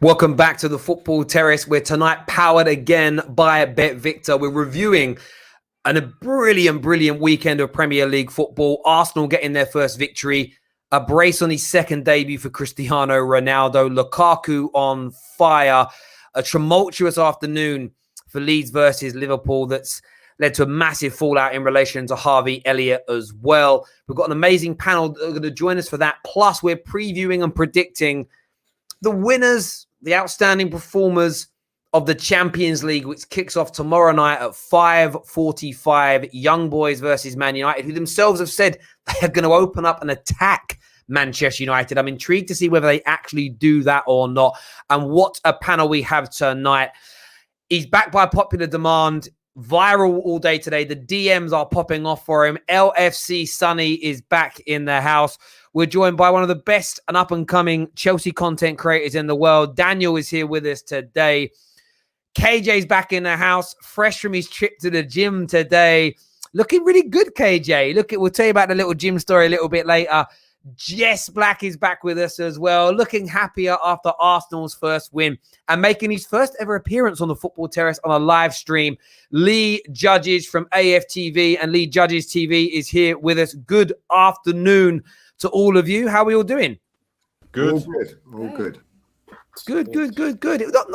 Welcome back to the Football Terrace. We're tonight powered again by BetVictor. We're reviewing a brilliant weekend of Premier League football. Arsenal getting their first victory. A brace on his second debut for Cristiano Ronaldo. Lukaku on fire. A tumultuous afternoon for Leeds versus Liverpool that's led to a massive fallout in relation to Harvey Elliott as well. We've got an amazing panel that are going to join us for that. Plus, we're previewing and predicting the winners, the outstanding performers of the Champions League, which kicks off tomorrow night at 5:45. Young Boys versus Man United, who themselves have said they are going to open up and attack Manchester United. I'm intrigued to see whether they actually do that or not. And what a panel we have tonight. He's back by popular demand. Viral all day today. The DMs are popping off for him. LFC Sonny is back in the house. We're joined by one of the best and up-and-coming Chelsea content creators in the world. Daniel is here with us today. KJ's back in the house, fresh from his trip to the gym today. Looking really good, KJ. We'll tell you about the little gym story a little bit later. Jess Black is back with us as well, looking happier after Arsenal's first win and making his first ever appearance on the Football Terrace on a live stream. Lee Judges from AFTV and Lee Judges TV is here with us. Good afternoon to all of you. How are we all doing? Good. All good. Good.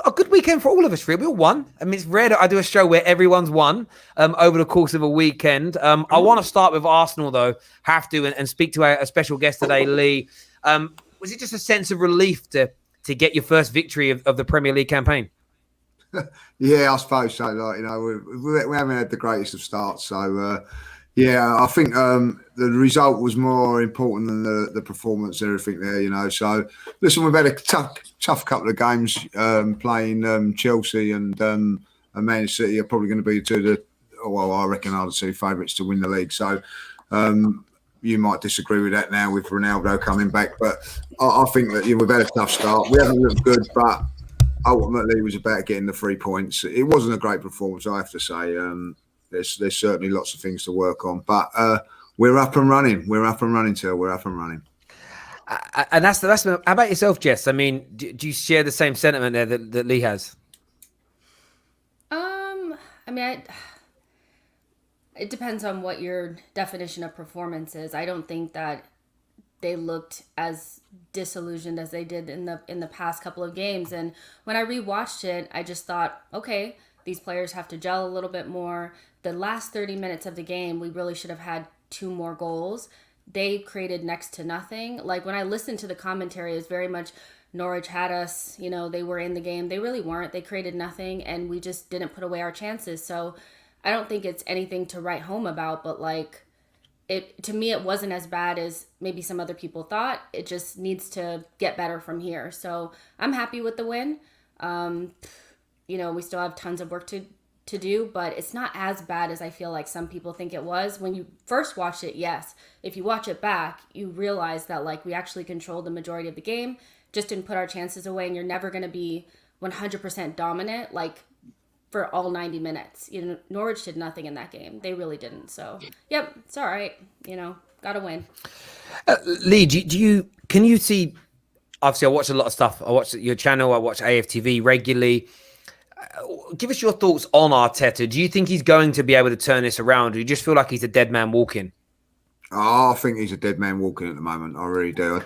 A good weekend for all of us, really. We all won. I mean, it's rare that I do a show where everyone's won over the course of a weekend. I want to start with Arsenal, though. Have to, and speak to a special guest today, Lee. Was it just a sense of relief to get your first victory of the Premier League campaign? Yeah, I suppose so. We haven't had the greatest of starts, so yeah, I think the result was more important than the performance and everything there, So, listen, we've had a tough couple of games playing Chelsea and Man City are probably going to be I reckon are the two favourites to win the league. So, you might disagree with that now with Ronaldo coming back, but I think that we've had a tough start. We haven't looked good, but ultimately it was about getting the 3 points. It wasn't a great performance, I have to say. There's certainly lots of things to work on, but we're up and running. We're up and running, Till. We're up and running. And that's how about yourself, Jess? I mean, do you share the same sentiment there that Lee has? It depends on what your definition of performance is. I don't think that they looked as disillusioned as they did in the past couple of games. And when I rewatched it, I just thought, okay, these players have to gel a little bit more. The last 30 minutes of the game, we really should have had 2 more goals. They created next to nothing. Like when I listened to the commentary, it was very much Norwich had us, they were in the game. They really weren't. They created nothing and we just didn't put away our chances. So I don't think it's anything to write home about, but to me, it wasn't as bad as maybe some other people thought. It just needs to get better from here. So I'm happy with the win. We still have tons of work to do, but it's not as bad as I feel like some people think it was. When you first watch it, yes. If you watch it back, you realize that we actually controlled the majority of the game, just didn't put our chances away, and you're never going to be 100% dominant for all 90 minutes. Norwich did nothing in that game. They really didn't. So, yep, it's all right. Got to win. Lee, can you see, obviously I watch a lot of stuff. I watch your channel, I watch AFTV regularly. Give us your thoughts on Arteta. Do you think he's going to be able to turn this around? Or do you just feel like he's a dead man walking? Oh, I think he's a dead man walking at the moment. I really do.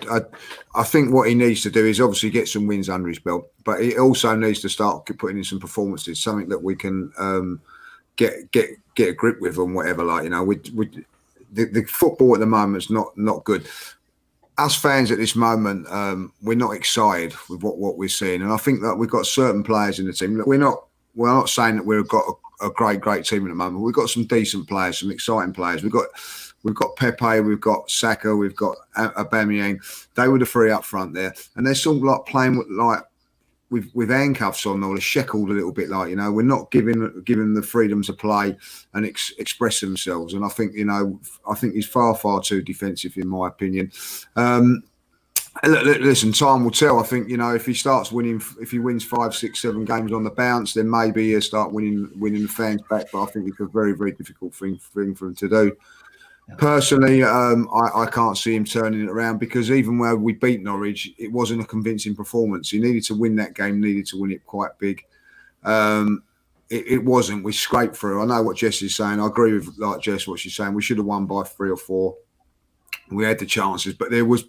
I think what he needs to do is obviously get some wins under his belt, but he also needs to start putting in some performances, something that we can get a grip with and whatever. The football at the moment is not good. Us fans at this moment, we're not excited with what we're seeing, and I think that we've got certain players in the team. We're not saying that we've got a great team at the moment. We've got some decent players, some exciting players. We've got Pepe, we've got Saka, we've got Aubameyang. They were the 3 up front there, and they're sort of playing with handcuffs on or shackled a little bit. We're not giving them the freedom to play and express themselves. And I think he's far too defensive, in my opinion. Listen, time will tell. I think if he starts winning, if he wins 5, 6, 7 games on the bounce, then maybe he'll start winning the fans back. But I think it's a very, very difficult thing for him to do. Personally, I can't see him turning it around, because even where we beat Norwich, it wasn't a convincing performance. He needed to win that game, needed to win it quite big. It wasn't. We scraped through. I know what Jess is saying. I agree with Jess, what she's saying. We should have won by 3 or 4. We had the chances, but there was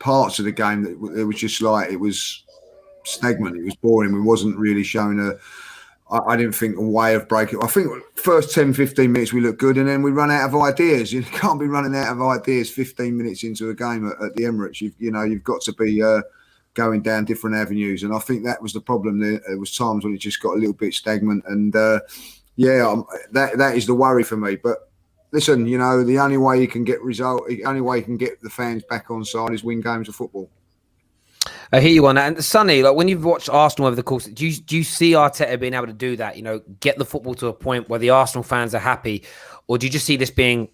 parts of the game that it was just like, it was stagnant. It was boring. We wasn't really showing I didn't think a way of breaking. I think first 10, 15 minutes we looked good, and then we run out of ideas. You can't be running out of ideas 15 minutes into a game at the Emirates. You've got to be going down different avenues, and I think that was the problem. There was times when it just got a little bit stagnant, and that is the worry for me. But listen, the only way you can get the only way you can get the fans back on side is win games of football. I hear you on that. And Sonny, like when you've watched Arsenal over the course, do you see Arteta being able to do that? Get the football to a point where the Arsenal fans are happy, or do you just see this being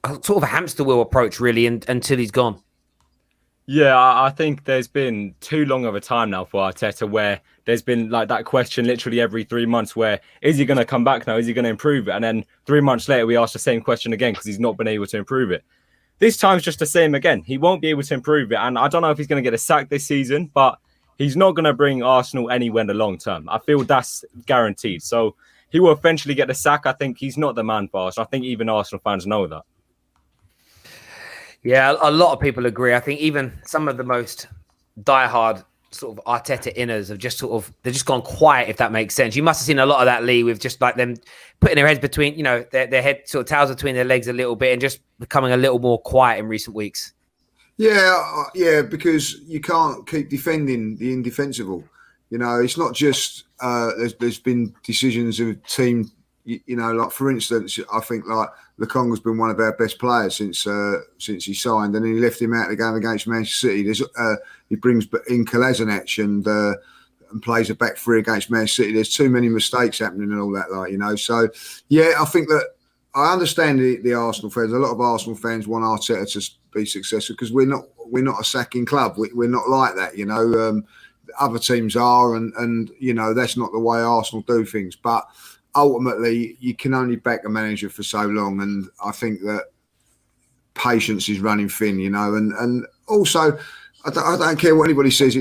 a sort of a hamster wheel approach, really, until he's gone? Yeah, I think there's been too long of a time now for Arteta where there's been like that question literally every 3 months, where is he going to come back now? Is he going to improve it? And then 3 months later, we ask the same question again because he's not been able to improve it. This time's just the same again. He won't be able to improve it. And I don't know if he's going to get a sack this season, but he's not going to bring Arsenal anywhere in the long term. I feel that's guaranteed. So he will eventually get the sack. I think he's not the man for Arsenal. I think even Arsenal fans know that. Yeah, a lot of people agree. I think even some of the most diehard sort of Arteta inners have just they've just gone quiet, if that makes sense. You must have seen a lot of that, Lee, with just like them putting their heads between, their head sort of tails between their legs a little bit and just becoming a little more quiet in recent weeks. Yeah, because you can't keep defending the indefensible. It's not just there's been decisions of team. Like for instance, I think like Lukaku's been one of our best players since he signed, and then he left him out of the game against Manchester City. He brings in Kolasinac and plays a back three against Manchester City. There's too many mistakes happening and all that, So yeah, I think that I understand the Arsenal fans. A lot of Arsenal fans want Arteta to be successful because we're not a sacking club. We're not like that, Other teams are, and that's not the way Arsenal do things, but. Ultimately, you can only back a manager for so long, and I think that patience is running thin, and also I don't care what anybody says.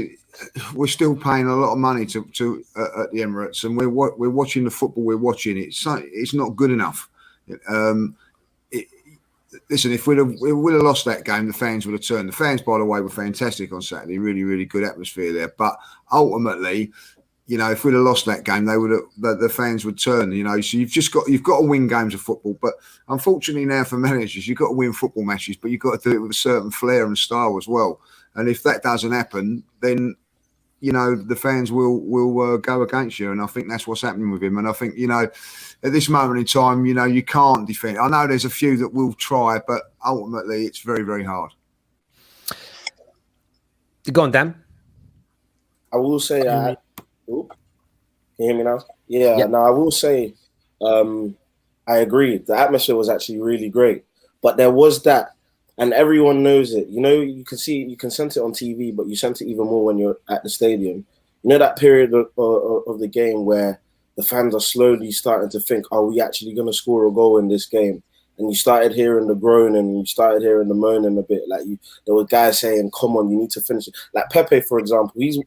We're still paying a lot of money to at the Emirates, and we're watching the football we're watching. It's not good enough. Listen, if we'd have lost that game, the fans would have turned. The fans, by the way, were fantastic on Saturday. Really, really good atmosphere there. But ultimately, if we'd have lost that game, the fans would turn. So you've got to win games of football. But unfortunately now for managers, you've got to win football matches, but you've got to do it with a certain flair and style as well. And if that doesn't happen, then the fans will go against you. And I think that's what's happening with him. And I think at this moment in time, you can't defend. I know there's a few that will try, but ultimately it's very, very hard. Go on, Dan. I will say. Can you hear me now? Yeah. No, I will say I agree. The atmosphere was actually really great. But there was that, and everyone knows it. You can sense it on TV, but you sense it even more when you're at the stadium. That period of the game where the fans are slowly starting to think, are we actually going to score a goal in this game? And you started hearing the groan and you started hearing the moaning a bit. Like there were guys saying, "Come on, you need to finish it." Like Pepe, for example, he's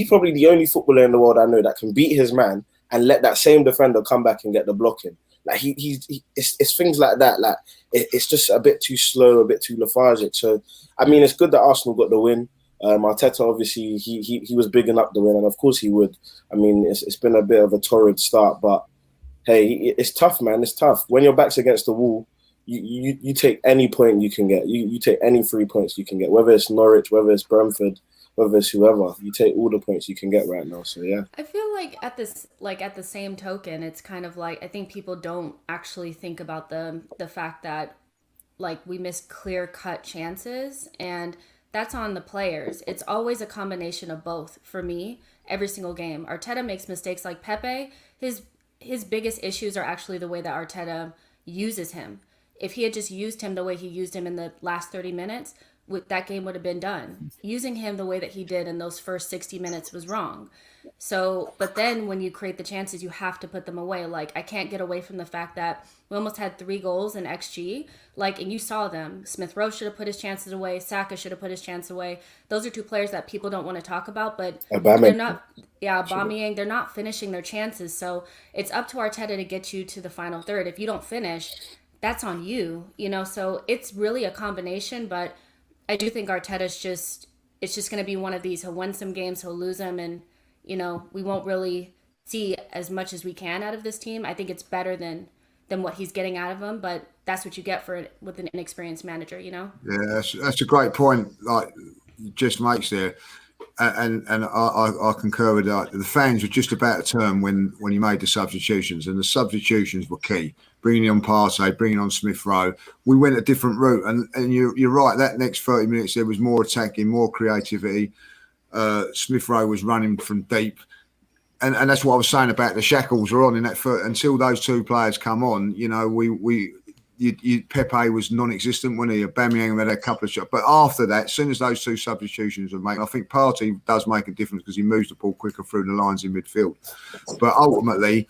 probably the only footballer in the world I know that can beat his man and let that same defender come back and get the blocking. Like it's things like that. Like it's just a bit too slow, a bit too lethargic. So I mean, it's good that Arsenal got the win. Arteta, obviously, he was bigging up the win, and of course he would. I mean, it's been a bit of a torrid start, but. Hey, it's tough, man. It's tough. When your back's against the wall, you take any point you can get. You take any 3 points you can get, whether it's Norwich, whether it's Brentford, whether it's whoever. You take all the points you can get right now. So yeah. I feel like at the same token, it's kind of like I think people don't actually think about the fact that like we miss clear-cut chances, and that's on the players. It's always a combination of both for me. Every single game, Arteta makes mistakes. Like Pepe, his biggest issues are actually the way that Arteta uses him. If he had just used him the way he used him in the last 30 minutes, that game would have been done. Using him the way that he did in those first 60 minutes was wrong. So, but then when you create the chances, you have to put them away. Like, I can't get away from the fact that we almost had 3 goals in XG. Like, and you saw them. Smith Rowe should have put his chances away. Saka should have put his chance away. Those are 2 players that people don't want to talk about, but they're not. Yeah, Aubameyang, they're not finishing their chances. So it's up to Arteta to get you to the final third. If you don't finish, that's on you. You know, so it's really a combination, but I do think Arteta's it's just going to be one of these. He'll win some games, he'll lose them, and, you know, we won't really see as much as we can out of this team. I think it's better than what he's getting out of them, but that's what you get with an inexperienced manager, you know? Yeah, that's a great point, like Jess makes there. And I concur with that. The fans were just about to turn when he made the substitutions, and the substitutions were key. Bringing on Partey, bringing on Smith Rowe. We went a different route, and you're right. That next 30 minutes there was more attacking, more creativity. Smith Rowe was running from deep, and that's what I was saying about the shackles were on in that until those 2 players come on. You know, Pepe was non-existent when he Aubameyang had a couple of shots, but after that, as soon as those 2 substitutions were made, I think Partey does make a difference because he moves the ball quicker through the lines in midfield. But ultimately,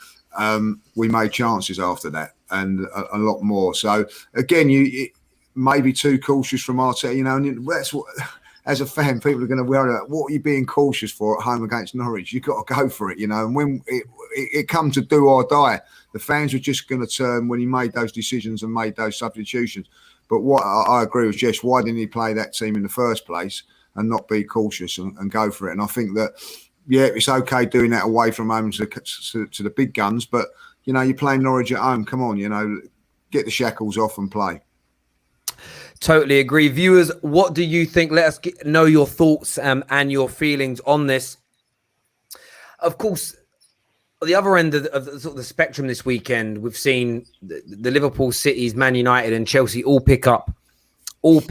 we made chances after that, and a lot more. So again, you may be too cautious from Arteta, you know, and that's what. As a fan, people are going to worry about what are you being cautious for at home against Norwich. You've got to go for it, you know. And when it comes to do or die, the fans were just going to turn when he made those decisions and made those substitutions. But what I agree with Jess, why didn't he play that team in the first place and not be cautious and go for it? And I think that, yeah, it's okay doing that away from home to the big guns, but, you know, you're playing Norwich at home. Come on, you know, get the shackles off and play. Totally agree. Viewers, what do you think? Let us know your thoughts and your feelings on this. Of course, at the other end of the spectrum this weekend, we've seen the Liverpool, Cities, Man United and Chelsea all pick up 3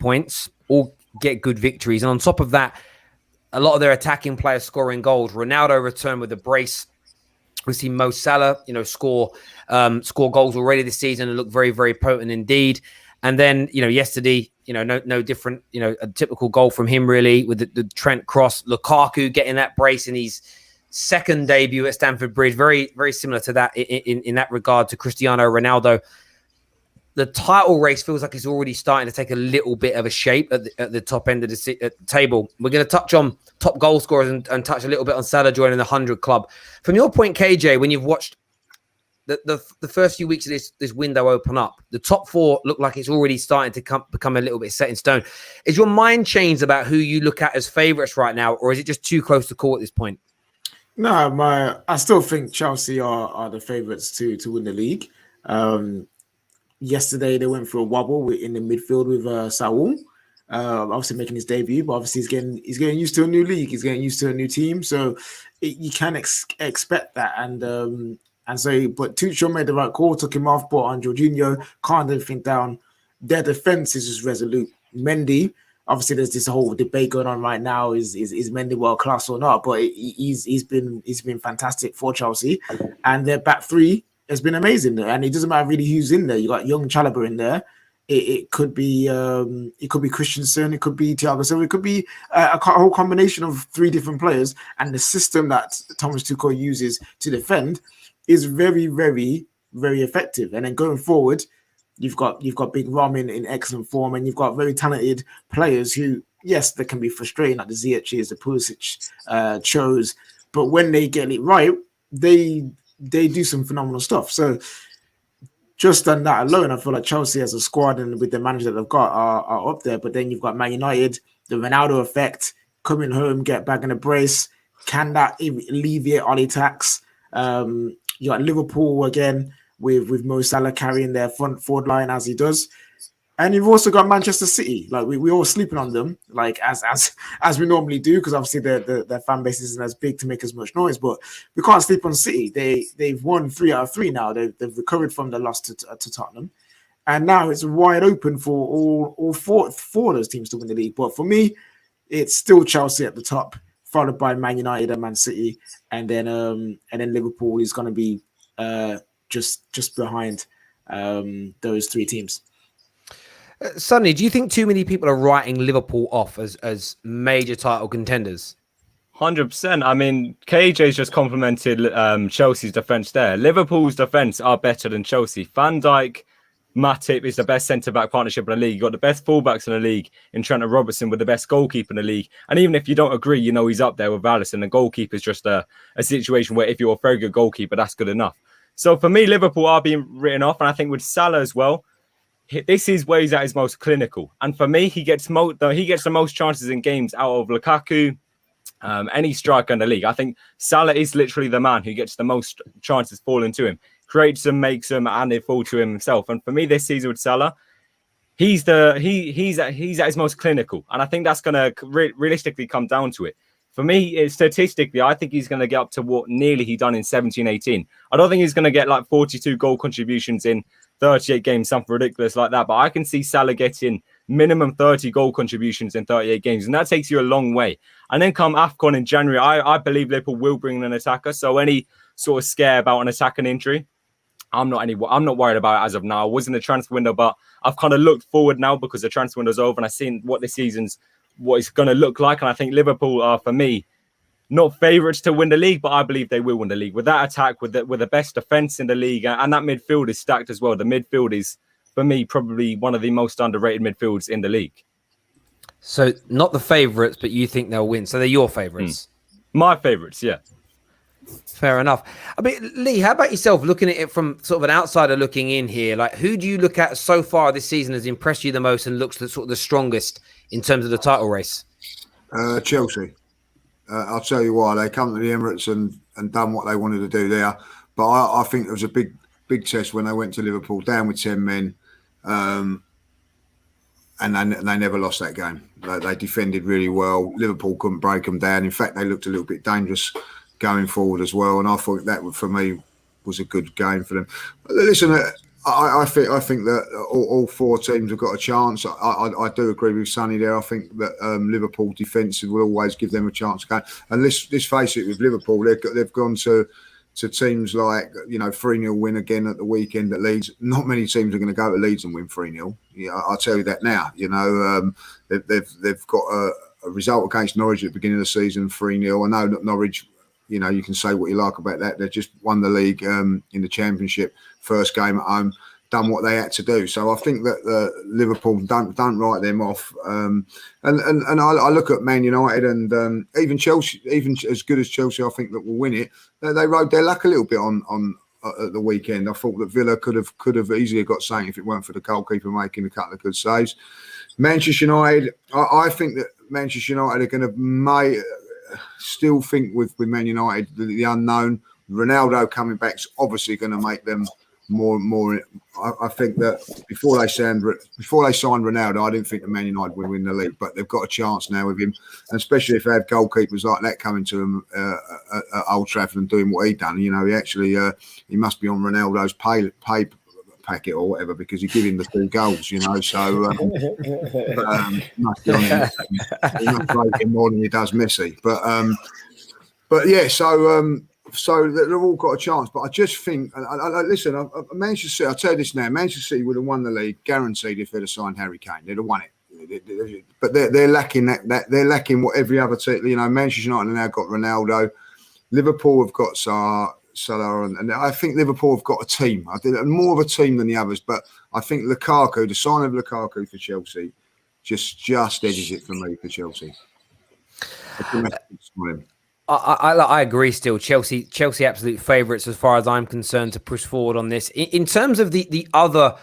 points, all get good victories. And on top of that, a lot of their attacking players scoring goals. Ronaldo returned with a brace. We've seen Mo Salah, you know, score goals already this season and look very, very potent indeed. And then, you know, yesterday, you know, no different, you know, a typical goal from him really with the Trent cross. Lukaku getting that brace in his second debut at Stamford Bridge, very, very similar to that in that regard to Cristiano Ronaldo. The title race feels like it's already starting to take a little bit of a shape at the top end of the table. We're going to touch on top goal scorers and touch a little bit on Salah joining the 100 club. From your point, KJ, when you've watched the first few weeks of this window open up, the top 4 look like it's already starting to become a little bit set in stone. Is your mind changed about who you look at as favourites right now, or is it just too close to call at this point? No, I still think Chelsea are the favourites to win the league. Yesterday they went for a wobble in the midfield with Saul, obviously making his debut, but obviously he's getting used to a new league, he's getting used to a new team, so you can expect that. And so, but Tuchel made the right call, took him off, brought on Jorginho, calmed everything down. Their defense is just resolute. Mendy, obviously, there's this whole debate going on right now: is Mendy world class or not? But he's been fantastic for Chelsea, and their back 3 has been amazing, and it doesn't matter really who's in there. You got young Chalobah in there. It could be Christensen, it could be Thiago Silva, it could be a whole combination of 3 different players. And the system that Thomas Tuchel uses to defend is very, very, very effective. And then going forward, you've got Big Rom in excellent form, and you've got very talented players who, yes, they can be frustrating, like the Ziyech's, the Pulisic, Chos, but when they get it right, they do some phenomenal stuff. So just on that alone, I feel like Chelsea as a squad and with the manager that they've got are up there. But then you've got Man United, the Ronaldo effect, coming home, get back in a brace. Can that alleviate Oli tax? You got Liverpool again with Mo Salah carrying their front forward line as he does. And you've also got Manchester City. Like we all sleeping on them, like as we normally do, because obviously their fan base isn't as big to make as much noise. But we can't sleep on City. They've won 3 out of 3 now. They've recovered from the loss to Tottenham, and now it's wide open for all four of those teams to win the league. But for me, it's still Chelsea at the top, followed by Man United and Man City, and then Liverpool is going to be just behind those 3 teams. Sonny, do you think too many people are writing Liverpool off as major title contenders? 100%. I mean, KJ's just complimented Chelsea's defence there. Liverpool's defence are better than Chelsea. Van Dijk, Matip is the best centre-back partnership in the league. You've got the best fullbacks in the league in Trent and Robertson with the best goalkeeper in the league. And even if you don't agree, you know he's up there with Alisson. The goalkeeper is just a situation where if you're a very good goalkeeper, that's good enough. So for me, Liverpool are being written off. And I think with Salah as well, this is where he's at his most clinical. And for me, he gets the most chances in games out of Lukaku, any striker in the league. I think Salah is literally the man who gets the most chances falling to him, creates them, makes them, and they fall to himself. And for me, this season with Salah, he's at his most clinical, and I think that's going to realistically come down to it. For me, statistically, I think he's going to get up to what nearly he done in 17-18. I don't think he's going to get like 42 goal contributions in 38 games, something ridiculous like that. But I can see Salah getting minimum 30 goal contributions in 38 games, and that takes you a long way. And then come AFCON in January, I believe Liverpool will bring in an attacker. So any sort of scare about an attacking injury, I'm not worried about it as of now. I was in the transfer window, but I've kind of looked forward now because the transfer window's over and I've seen what it's going to look like. And I think Liverpool are, for me, not favourites to win the league, but I believe they will win the league. With that attack, with the best defence in the league, and that midfield is stacked as well. The midfield is, for me, probably one of the most underrated midfields in the league. So not the favourites, but you think they'll win. So they're your favourites. My favourites, yeah. Fair enough. I mean, Lee, how about yourself, looking at it from sort of an outsider looking in here? Like, who do you look at so far this season has impressed you the most and looks sort of the strongest in terms of the title race? Chelsea. I'll tell you why. They come to the Emirates and done what they wanted to do there. But I think it was a big test when they went to Liverpool, down with 10 men. And they never lost that game. They defended really well. Liverpool couldn't break them down. In fact, they looked a little bit dangerous going forward as well. And I thought that, for me, was a good game for them. Listen, I think that all four teams have got a chance. I do agree with Sonny there. I think that Liverpool defensive will always give them a chance to go. And let's face it, with Liverpool, they've gone to teams like, 3-0 win again at the weekend at Leeds. Not many teams are going to go to Leeds and win 3-0. Yeah, I'll tell you that now. They've got a result against Norwich at the beginning of the season, 3-0. I know that Norwich, you can say what you like about that. They just won the league in the Championship, first game at home, done what they had to do. So I think that Liverpool don't write them off. And I look at Man United and even Chelsea, even as good as Chelsea, I think that will win it. They rode their luck a little bit on at the weekend. I thought that Villa could have easily got something if it weren't for the goalkeeper making a couple of good saves. Manchester United, I think that Manchester United are going to still think with Man United, the unknown. Ronaldo coming back is obviously going to make them more. I think that before they signed Ronaldo, I didn't think that Man United would win the league, but they've got a chance now with him, and especially if they have goalkeepers like that coming to them at Old Trafford and doing what he done. He must be on Ronaldo's pay packet or whatever, because he gave him the 2 goals. So must be on him. He must break him more than he does Messi. But yeah, so they've all got a chance. But I just think, listen, Manchester City, I'll tell you this now, Manchester City would have won the league guaranteed if they'd have signed Harry Kane. They'd have won it. But they're lacking that. They're lacking what every other team, Manchester United have now got Ronaldo. Liverpool have got Salah, and I think Liverpool have got a team. I think more of a team than the others. But I think Lukaku, the sign of Lukaku for Chelsea, just edges it for me for Chelsea. I agree still. Chelsea absolute favourites as far as I'm concerned to push forward on this. In terms of the other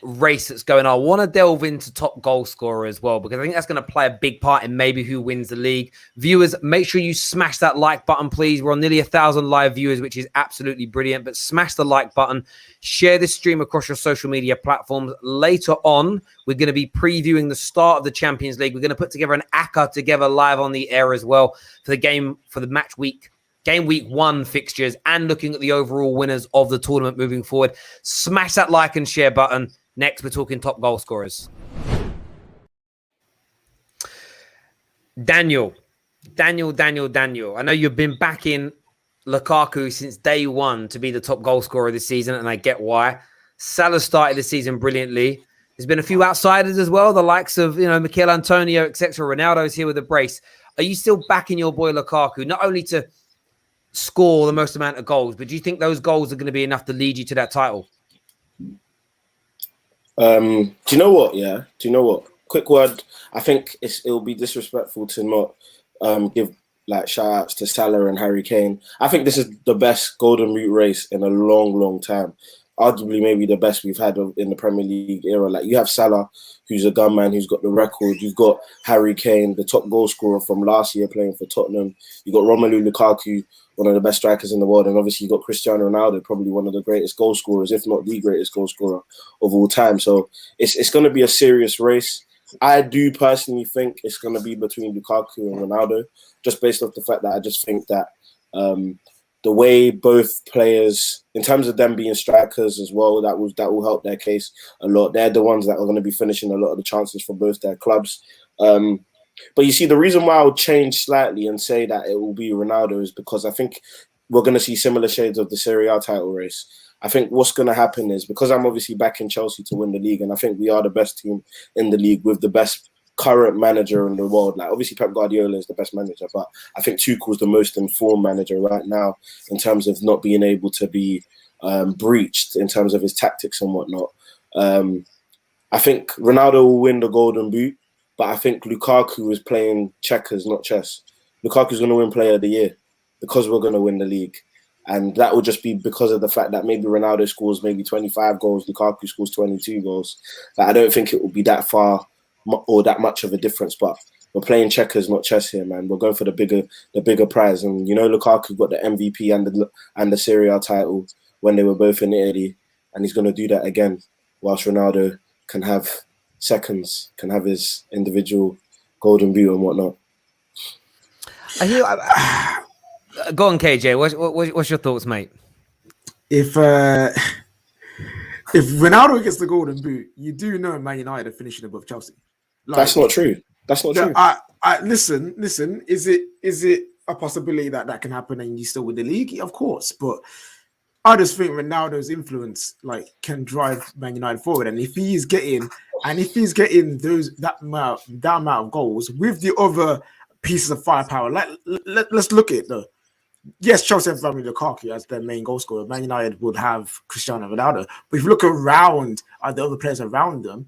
race that's going on, I want to delve into top goal scorer as well, because I think that's going to play a big part in maybe who wins the league. Viewers, make sure you smash that like button, please. We're on nearly 1,000 live viewers, which is absolutely brilliant, but smash the like button. Share this stream across your social media platforms. Later on, we're going to be previewing the start of the Champions League. We're going to put together an ACCA together live on the air as well for the match week. Game week 1 fixtures, and looking at the overall winners of the tournament moving forward. Smash that like and share button. Next, we're talking top goal scorers. Daniel. I know you've been backing Lukaku since day one to be the top goal scorer this season, and I get why. Salah started the season brilliantly. There's been a few outsiders as well, the likes of, Mikel Antonio, etc. Ronaldo's here with a brace. Are you still backing your boy Lukaku, not only to score the most amount of goals, but do you think those goals are going to be enough to lead you to that title? Do you know what? Yeah. Do you know what? Quick word. I think it'll be disrespectful to not give like shout outs to Salah and Harry Kane. I think this is the best Golden Boot race in a long, long time. Arguably, maybe the best we've had in the Premier League era. Like, you have Salah, who's a gunman, who's got the record. You've got Harry Kane, the top goal scorer from last year, playing for Tottenham. You've got Romelu Lukaku, one of the best strikers in the world, and obviously you've got Cristiano Ronaldo, probably one of the greatest goal scorers, if not the greatest goal scorer of all time. So it's going to be a serious race. I do personally think it's going to be between Lukaku and Ronaldo, just based off the fact that I just think that the way both players, in terms of them being strikers as well, that will help their case a lot. They're the ones that are going to be finishing a lot of the chances for both their clubs. But you see, the reason why I'll change slightly and say that it will be Ronaldo is because I think we're going to see similar shades of the Serie A title race. I think what's going to happen is, because I'm obviously backing Chelsea to win the league, and I think we are the best team in the league with the best current manager in the world. Like, obviously Pep Guardiola is the best manager, but I think Tuchel's the most informed manager right now in terms of not being able to be breached in terms of his tactics and whatnot. I think Ronaldo will win the Golden Boot, but I think Lukaku is playing checkers, not chess. Lukaku's going to win Player of the Year because we're going to win the league. And that will just be because of the fact that maybe Ronaldo scores maybe 25 goals, Lukaku scores 22 goals. Like, I don't think it will be that far or that much of a difference, but we're playing checkers, not chess here, man. We're going for the bigger prize. And, Lukaku got the MVP and the Serie A title when they were both in Italy, and he's going to do that again, whilst Ronaldo can have seconds, can have his individual Golden Boot and whatnot. Go on, KJ. What's your thoughts, mate? If Ronaldo gets the Golden Boot, you do know Man United are finishing above Chelsea. Like, that's not true. That's not true. Listen. Is it a possibility that can happen and you still win the league? Of course, but I just think Ronaldo's influence can drive Man United forward, and if he's getting that amount of goals with the other pieces of firepower, let's look at it though. Yes, Chelsea have Romelu Lukaku as their main goal scorer. Man United would have Cristiano Ronaldo. But if you look around at the other players around them,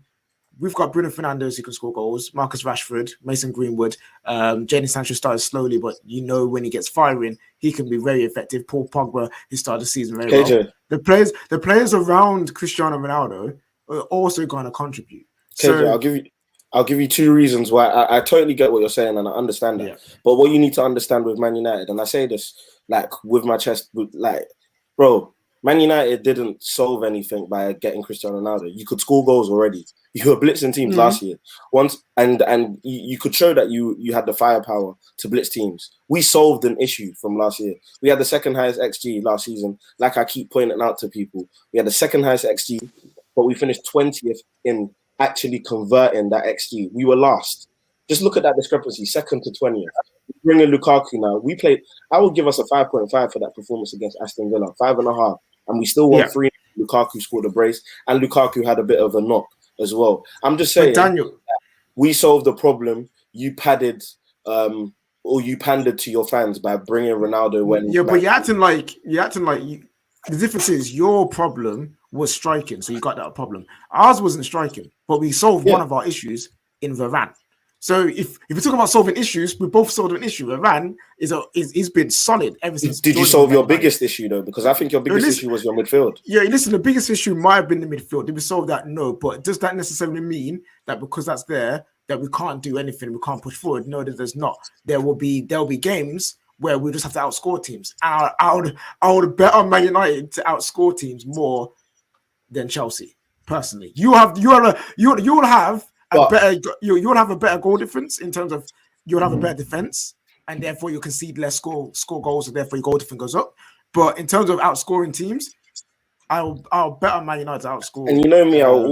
we've got Bruno Fernandes who can score goals, Marcus Rashford, Mason Greenwood, Jadon Sancho started slowly, but when he gets firing, he can be very effective. Paul Pogba, he started the season very well. The players around Cristiano Ronaldo are also going to contribute. KJ, I'll give you two reasons why I totally get what you're saying and I understand that. Yeah. But what you need to understand with Man United, and I say this with my chest, bro, Man United didn't solve anything by getting Cristiano Ronaldo. You could score goals already. You were blitzing teams last year. And you could show that you had the firepower to blitz teams. We solved an issue from last year. We had the second highest XG last season. Like I keep pointing out to people, we had the second highest XG, but we finished 20th in actually converting that XG. We were last. Just look at that discrepancy, second to 20th. Bring in Lukaku now. I would give us a 5.5 for that performance against Aston Villa, 5.5. And we still won 3. Lukaku scored a brace, and Lukaku had a bit of a knock as well. I'm just saying, Daniel, we solved the problem. You padded or you pandered to your fans by bringing Ronaldo when... Yeah, but you're acting like the difference is your problem was striking, so you got that problem. Ours wasn't striking, but we solved one of our issues in Varane. So if we're talking about solving issues, we both solved an issue. Varane is been solid ever since. Did you solve your biggest issue though? Because I think your biggest issue was your midfield. Yeah, listen, the biggest issue might have been the midfield. Did we solve that? No, but does that necessarily mean that because that's there that we can't do anything, we can't push forward? No, that there's not. There'll be games where we just have to outscore teams. And I would bet on Man United to outscore teams more than Chelsea. Personally, you will have a better goal difference in terms of you'll have a better defense, and therefore you concede less score goals, and therefore your goal difference goes up. But in terms of outscoring teams, I'll bet on Man United to outscore. And you know me, I'll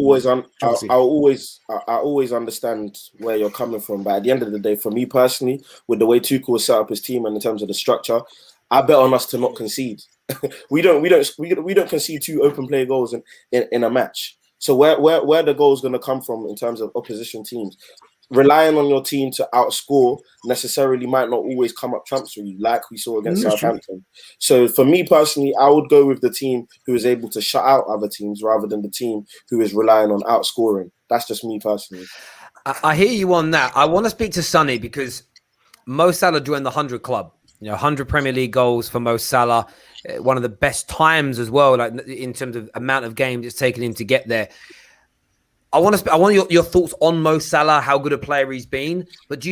always understand where you're coming from. But at the end of the day, for me personally, with the way Tuchel has set up his team and in terms of the structure, I bet on us to not concede. we don't concede 2 open play goals in a match. So where the goal is going to come from in terms of opposition teams? Relying on your team to outscore necessarily might not always come up trumps for you, like we saw against Southampton. So for me personally, I would go with the team who is able to shut out other teams rather than the team who is relying on outscoring. That's just me personally. I hear you on that. I want to speak to Sonny because Mo Salah joined the 100 club. 100 Premier League goals for Mo Salah. One of the best times as well, like in terms of amount of games it's taken him to get there. I want your thoughts on Mo Salah, how good a player he's been. But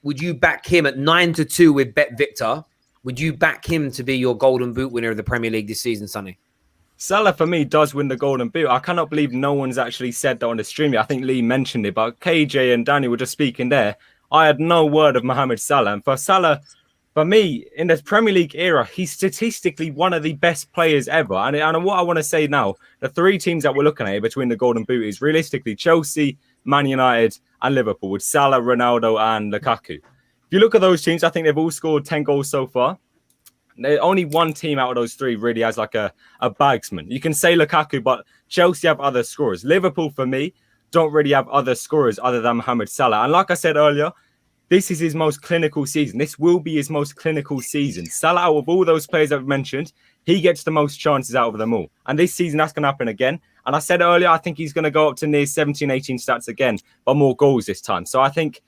would you back him at 9-2 with Bet Victor? Would you back him to be your Golden Boot winner of the Premier League this season, Sonny? Salah, for me, does win the Golden Boot. I cannot believe no one's actually said that on the stream yet. I think Lee mentioned it, but KJ and Danny were just speaking there. I had no word of Mohamed Salah. And for Salah, for me, in the Premier League era, he's statistically one of the best players ever. And what I want to say now, the three teams that we're looking at between the Golden Boot is realistically Chelsea, Man United, and Liverpool with Salah, Ronaldo, and Lukaku. If you look at those teams, I think they've all scored 10 goals so far. There's only one team out of those three really has like a bagsman. You can say Lukaku, but Chelsea have other scorers. Liverpool, for me, don't really have other scorers other than Mohamed Salah. And like I said earlier, this is his most clinical season. This will be his most clinical season. Salah, out of all those players I've mentioned, he gets the most chances out of them all. And this season, that's going to happen again. And I said earlier, I think he's going to go up to near 17, 18 stats again, but more goals this time. So I think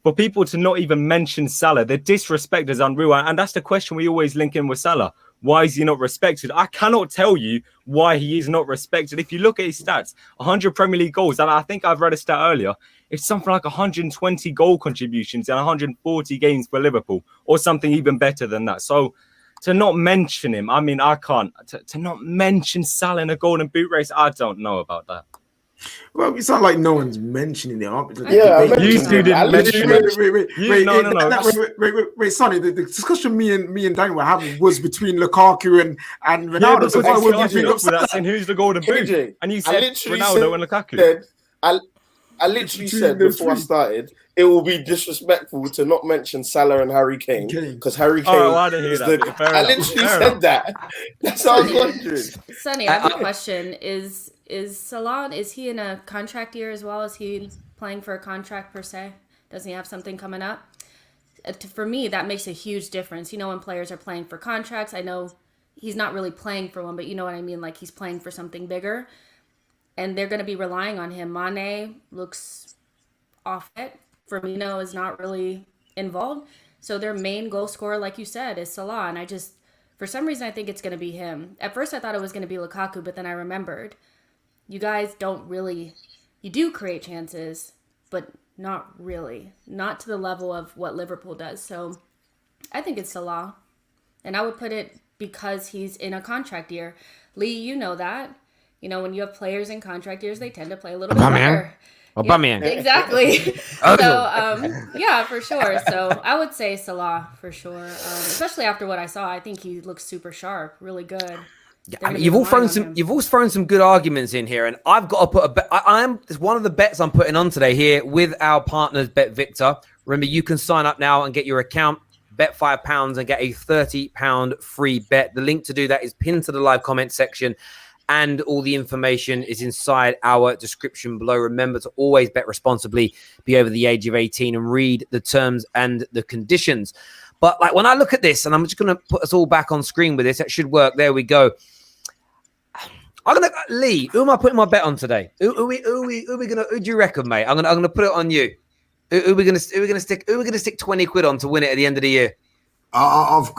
for people to not even mention Salah, the disrespect is unreal. And that's the question we always link in with Salah. Why is he not respected? I cannot tell you why he is not respected. If you look at his stats, 100 Premier League goals, and I think I've read a stat earlier, it's something like 120 goal contributions in 140 games for Liverpool, or something even better than that. So to not mention him, I mean, I can't. To not mention Salah in a Golden Boot race, I don't know about that. Well, it's not like no one's mentioning it. Yeah, you two didn't mention it. Wait, Sonny. The discussion me and Danny were having was between Lukaku and Ronaldo. Yeah, so why would you look for that saying who's the Golden Boot? And you said Ronaldo and Lukaku. I literally said before I started, it will be disrespectful to not mention Salah and Harry Kane because Harry Kane. Oh, I didn't hear that. I literally said that. That's how I was wondering. Sonny, I have a question. Is Salah, is he in a contract year as well? Is he playing for a contract per se? Does he have something coming up? For me, that makes a huge difference. When players are playing for contracts, I know he's not really playing for one, but you know what I mean? Like he's playing for something bigger. And they're going to be relying on him. Mane looks off it. Firmino is not really involved. So their main goal scorer, like you said, is Salah. And for some reason, I think it's going to be him. At first, I thought it was going to be Lukaku, but then I remembered. You guys you do create chances, but not really. Not to the level of what Liverpool does. So I think it's Salah. And I would put it because he's in a contract year. Lee, you know that. When you have players in contract years, they tend to play a little bit better. Aubameyang. Yeah, exactly. So, yeah, for sure. So I would say Salah for sure. Especially after what I saw, I think he looks super sharp, really good. Yeah, you've all thrown some good arguments in here, and I've got to put a bet. It's one of the bets I'm putting on today here with our partners, Bet Victor. Remember, you can sign up now and get your account, bet £5 and get a £30 free bet. The link to do that is pinned to the live comment section, and all the information is inside our description below. Remember to always bet responsibly, be over the age of 18, and read the terms and the conditions. But like when I look at this, and I'm just going to put us all back on screen with this, that should work. There we go. Lee, who am I putting my bet on today? Who do you reckon, mate? I'm gonna put it on you. Who are we gonna stick 20 quid on to win it at the end of the year? I've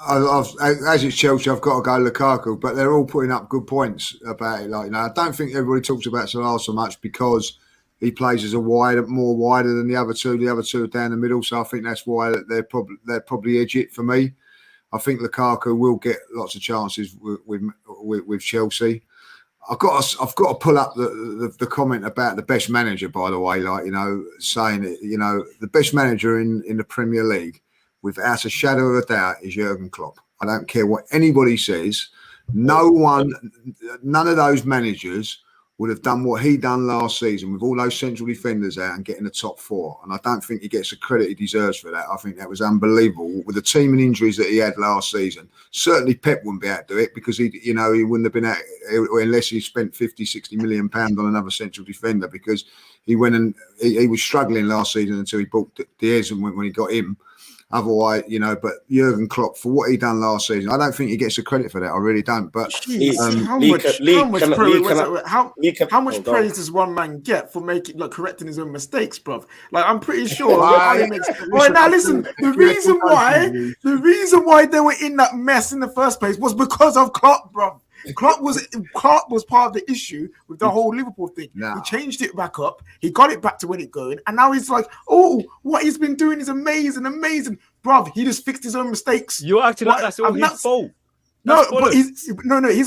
as it's Chelsea, I've got to go Lukaku, but they're all putting up good points about it. I don't think everybody talks about Salah so much because he plays as more wider than the other two. The other two are down the middle, so I think that's why they're probably edge it for me. I think Lukaku will get lots of chances with Chelsea. I've got to pull up the comment about the best manager, by the way, saying the best manager in the Premier League, without a shadow of a doubt, is Jurgen Klopp. I don't care what anybody says. None of those managers would have done what he done last season with all those central defenders out and getting the top 4. And I don't think he gets the credit he deserves for that. I think that was unbelievable with the team and injuries that he had last season. Certainly Pep wouldn't be able to do it because he wouldn't have been out unless he spent 50, 60 million pounds on another central defender, because he went and he was struggling last season until he bought Diaz and when he got him. Otherwise, but Jurgen Klopp, for what he done last season, I don't think he gets the credit for that. I really don't. But how much praise does one man get for correcting his own mistakes, bruv? Like, I'm pretty sure. Listen. The reason why they were in that mess in the first place was because of Klopp, bruv. Klopp was part of the issue with the whole Liverpool thing. He changed it back up. He got it back to where it going, and now he's like, "Oh, what he's been doing is amazing, bruv." He just fixed his own mistakes. You're acting like that's all his fault. No, but he's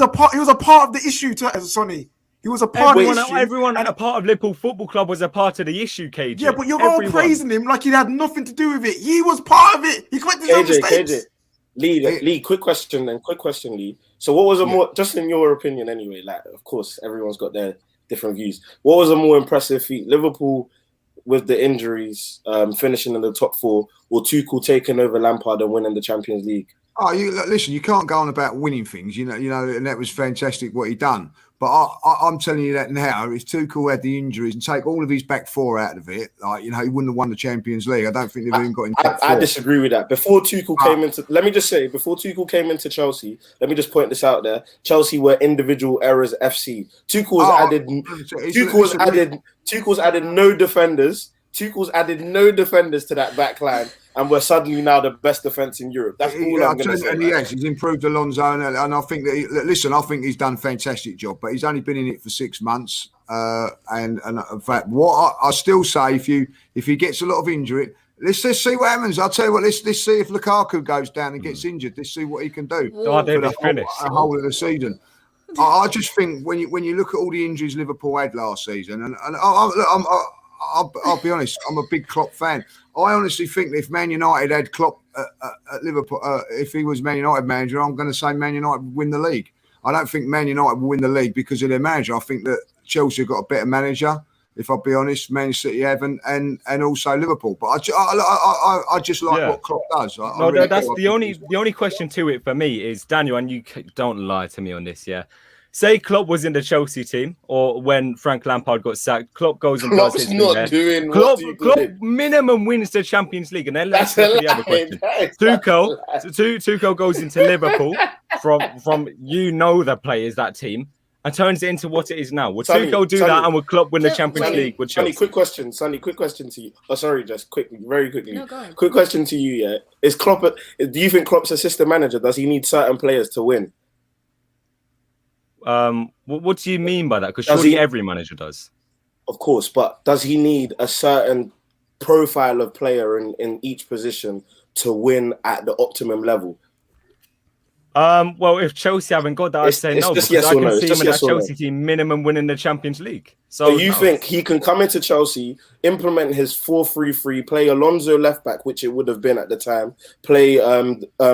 a part. He was a part of the issue, Sonny. He was a part of the issue. Everyone at a part of Liverpool Football Club was a part of the issue, KJ. Yeah, but you're all praising him like he had nothing to do with it. He was part of it. He corrected his own mistakes. KJ. Lee, quick question, Lee. So what was more, just in your opinion anyway, like, of course, everyone's got their different views. What was a more impressive feat? Liverpool with the injuries, finishing in the top 4, or Tuchel taking over Lampard and winning the Champions League? Oh, listen, you can't go on about winning things, and that was fantastic what he done. But I'm telling you that now, if Tuchel had the injuries and take all of his back 4 out of it, he wouldn't have won the Champions League. I don't think they've even got in top 4. I disagree with that. Before Tuchel came into Chelsea, let me just point this out there. Chelsea were individual errors FC. Tuchel's added no defenders. Tuchel's added no defenders to that back line, and we're suddenly now the best defense in Europe. That's all I'm going to say. Yes, he's improved Alonso, and I think that I think he's done a fantastic job, but he's only been in it for 6 months. And in fact, what I still say, if he gets a lot of injury, let's just see what happens. I'll tell you what, let's see if Lukaku goes down and gets injured. Let's see what he can do for the whole of the season. I just think when you look at all the injuries Liverpool had last season, and I'll be honest, I'm a big Klopp fan. I honestly think that if Man United had Klopp at Liverpool, if he was Man United manager, I'm going to say Man United would win the league. I don't think Man United will win the league because of their manager. I think that Chelsea have got a better manager, if I'll be honest. Man City haven't, and also Liverpool. But I just like what Klopp does. That's the only question to it for me is, Daniel, and you don't lie to me on this, yeah. Say Klopp was in the Chelsea team, or when Frank Lampard got sacked, Klopp goes and does his thing there. Klopp minimum wins the Champions League, and then let's go to the other question. Tuchel goes into Liverpool from the players, that team, and turns it into what it is now. Would Tuchel do that, and would Klopp win the Champions League with Chelsea? Quick question to you. Oh, sorry, just very quickly. No, go ahead. Quick question to you. Yeah, do you think Klopp's assistant manager? Does he need certain players to win? What do you mean by that? Because surely every manager does. Of course, but does he need a certain profile of player in each position to win at the optimum level? Well, if Chelsea haven't got that, I'd say no. Because I can see him in that Chelsea team minimum winning the Champions League. So you think he can come into Chelsea, implement his 4-3-3, play Alonso left back, which it would have been at the time, play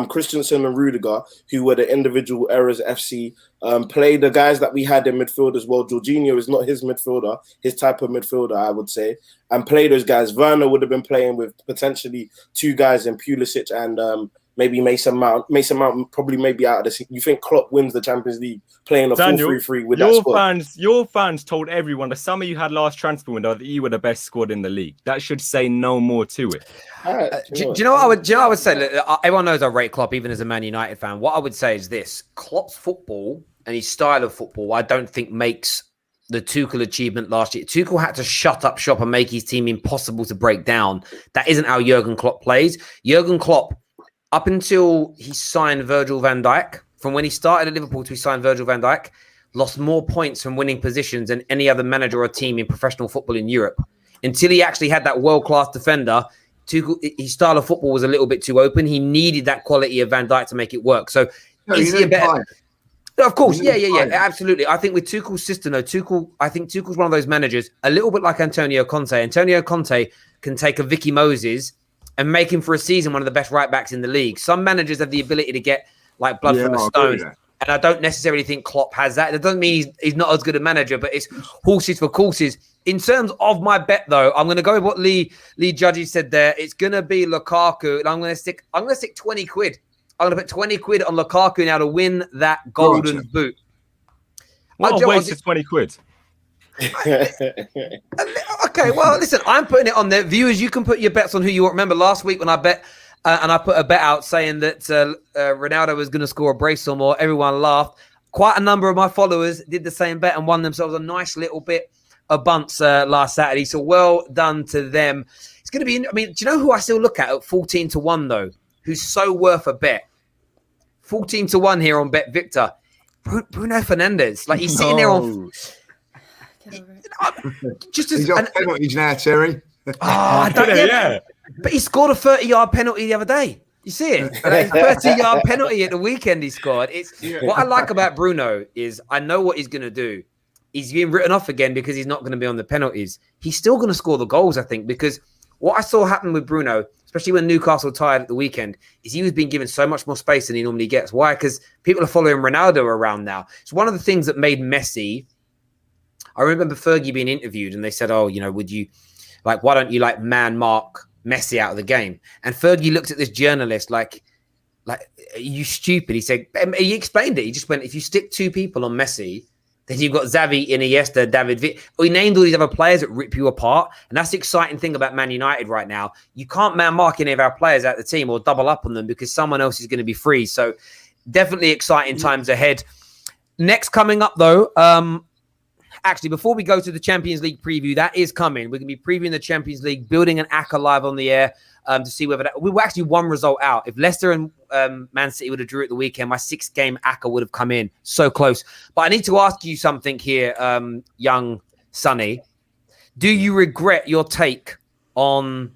Christensen and Rudiger, who were the individual errors FC, play the guys that we had in midfield as well. Jorginho is not his midfielder, his type of midfielder, I would say, and play those guys. Werner would have been playing with potentially 2 guys in Pulisic and maybe Mason Mount. Mason Mount probably maybe out of the. You think Klopp wins the Champions League playing a 4-3-3 with that squad? Your fans told everyone the summer you had last transfer window that you were the best squad in the league. That should say no more to it. Do you know what I would say? Look, everyone knows I rate Klopp, even as a Man United fan. What I would say is this: Klopp's football and his style of football, I don't think makes the Tuchel achievement last year. Tuchel had to shut up shop and make his team impossible to break down. That isn't how Jurgen Klopp plays. Jurgen Klopp, up until he signed Virgil van Dijk, from when he started at Liverpool to he signed Virgil van Dijk, lost more points from winning positions than any other manager or team in professional football in Europe. Until he actually had that world-class defender, Tuchel, his style of football was a little bit too open. He needed that quality of Van Dijk to make it work. So is he a better... No, of course, yeah, absolutely. I think with Tuchel's system, though, I think Tuchel's one of those managers, a little bit like Antonio Conte. Antonio Conte can take a Vicky Moses and make him for a season one of the best right backs in the league. Some managers have the ability to get like blood from a stone And I don't necessarily think Klopp has that. That doesn't mean he's not as good a manager, but it's horses for courses. In terms of my bet, though, I'm going to go with what Lee Judgy said there. It's going to be Lukaku, and I'm going to stick 20 quid. I'm going to put 20 quid on Lukaku now to win that golden boot. What a waste of 20 quid. Okay, well, listen, I'm putting it on there. Viewers, you can put your bets on who you want. Remember last week when I bet and I put a bet out saying that Ronaldo was going to score a brace or more. Everyone laughed. Quite a number of my followers did the same bet and won themselves a nice little bit of bunts last Saturday. So well done to them. It's going to be, I mean, do you know who I still look at 14 to 1 though? Who's so worth a bet? 14 to 1 here on Bet Victor. Bruno Fernandes. Like he's sitting there on. He's on penalties now, Terry. I don't know. Yeah. But he scored a 30-yard penalty the other day. You see it? A 30-yard penalty at the weekend he scored. What I like about Bruno is I know what he's going to do. He's being written off again because he's not going to be on the penalties. He's still going to score the goals, I think, because what I saw happen with Bruno, especially when Newcastle tired at the weekend, is he was being given so much more space than he normally gets. Why? Because people are following Ronaldo around now. It's one of the things that made Messi. I remember Fergie being interviewed and they said, oh, would you, why don't you man mark Messi out of the game? And Fergie looked at this journalist like, are you stupid? He said, he explained it. He just went, if you stick two people on Messi, then you've got Xavi, Iniesta, David he named all these other players that rip you apart. And that's the exciting thing about Man United right now. You can't man mark any of our players out of the team or double up on them because someone else is going to be free. So definitely exciting times ahead. Next coming up, though, actually, before we go to the Champions League preview, that is coming. We're going to be previewing the Champions League, building an ACCA live on the air to see whether we were actually one result out. If Leicester and Man City would have drew at the weekend, my 6-game ACCA would have come in. So close. But I need to ask you something here, young Sonny. Do you regret your take on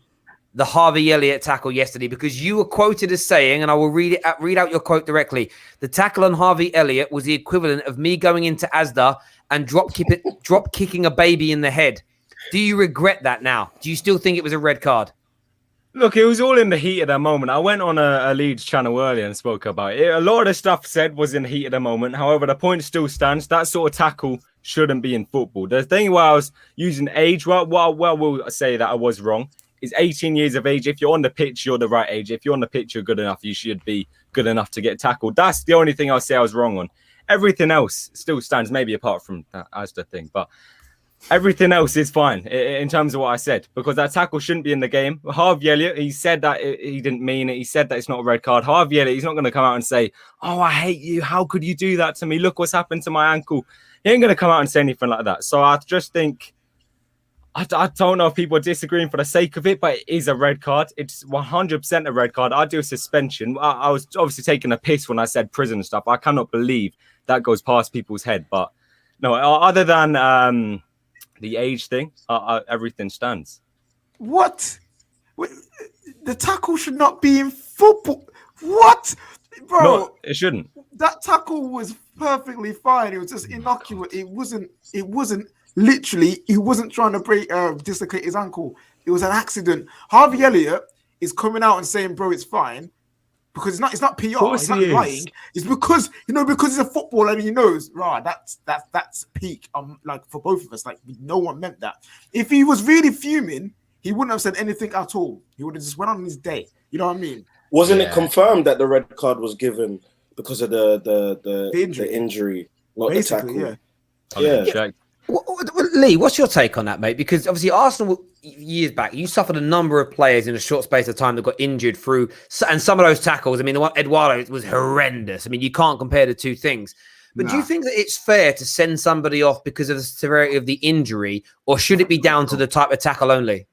the Harvey Elliott tackle yesterday? Because you were quoted as saying, and I will read out your quote directly, the tackle on Harvey Elliott was the equivalent of me going into Asda and drop kicking a baby in the head. Do you regret that now? Do you still think it was a red card? Look, it was all in the heat of that moment. I went on a Leeds channel earlier and spoke about it. A lot of the stuff said was in the heat of the moment. However, the point still stands. That sort of tackle shouldn't be in football. The thing where I was using age, well, we'll say that I was wrong, is 18 years of age. If you're on the pitch, you're the right age. If you're on the pitch, you're good enough. You should be good enough to get tackled. That's the only thing I'll say I was wrong on. Everything else still stands, maybe apart from that Asda thing, but everything else is fine in terms of what I said, because that tackle shouldn't be in the game. Harvey Elliott, he said that he didn't mean it. He said that it's not a red card. Harvey Elliott, he's not going to come out and say, oh, I hate you. How could you do that to me? Look what's happened to my ankle. He ain't going to come out and say anything like that. So I just think, I don't know if people are disagreeing for the sake of it, but it is a red card. It's 100% a red card. I do a suspension. I was obviously taking a piss when I said prison and stuff. I cannot believe that goes past people's head. But no, other than the age thing, everything stands. What? The tackle should not be in football. What? Bro, no, it shouldn't. That tackle was perfectly fine. It was just innocuous. It wasn't literally, he wasn't trying to dislocate his ankle. It was an accident. Harvey Elliott is coming out and saying, bro, it's fine. Because it's not PR, it's not lying. It's because he's a footballer and he knows, right, that's peak for both of us. Like, no one meant that. If he was really fuming, he wouldn't have said anything at all. He would have just went on his day. You know what I mean? Wasn't it confirmed that the red card was given because of the injury, not basically, the tackle? Yeah. Lee, what's your take on that, mate? Because obviously Arsenal, years back, you suffered a number of players in a short space of time that got injured through, and some of those tackles, I mean, the one Eduardo was horrendous. I mean, you can't compare the two things. But do you think that it's fair to send somebody off because of the severity of the injury, or should it be down to the type of tackle only?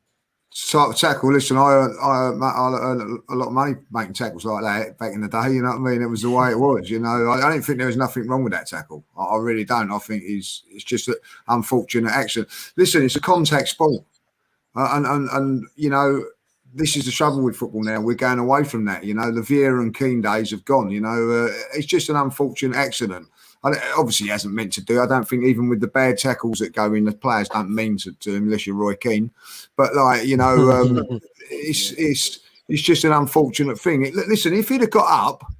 Type of tackle, listen, I earned a lot of money making tackles like that back in the day, you know what I mean? It was the way it was, you know. I don't think there was nothing wrong with that tackle. I really don't. I think it's just an unfortunate accident. Listen, it's a contact sport. And you know, this is the trouble with football now. We're going away from that, you know. The Vieira and Keane days have gone, you know. It's just an unfortunate accident. Obviously, he hasn't meant to do. I don't think even with the bad tackles that go in, the players don't mean to unless you're Roy Keane. But like, you know, it's just an unfortunate thing. Listen, if he'd have got up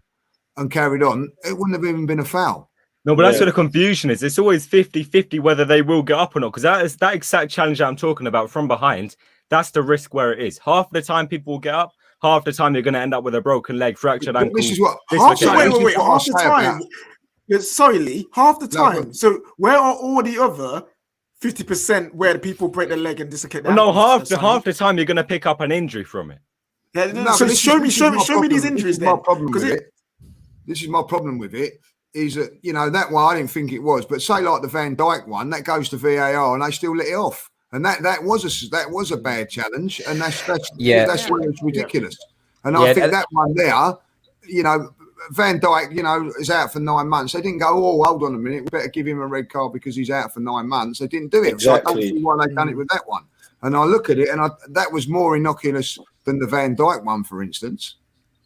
and carried on, it wouldn't have even been a foul. No, but that's where the confusion is. It's always 50-50 whether they will get up or not. Because that is that exact challenge that I'm talking about from behind. That's the risk where it is. Half the time people will get up. Half the time you're going to end up with a broken leg, fractured ankle. This is what. Wait. Half the time. Sorry, Lee. Half the time. So where are all the other 50% where the people break their leg and dislocate their ankles? half the time you're going to pick up an injury from it. Yeah, so show me these injuries then. This is my problem with it. Is that, you know, that one I didn't think it was, but say like the Van Dijk one, that goes to VAR and they still let it off, and that was a bad challenge, and that's where it's ridiculous. And I think that one there, you know, Van Dijk, you know, is out for 9 months. They didn't go, oh, hold on a minute, we better give him a red card because he's out for 9 months. They didn't do it. Exactly. So I don't see why they've done it with that one. And I look at it, and that was more innocuous than the Van Dijk one, for instance,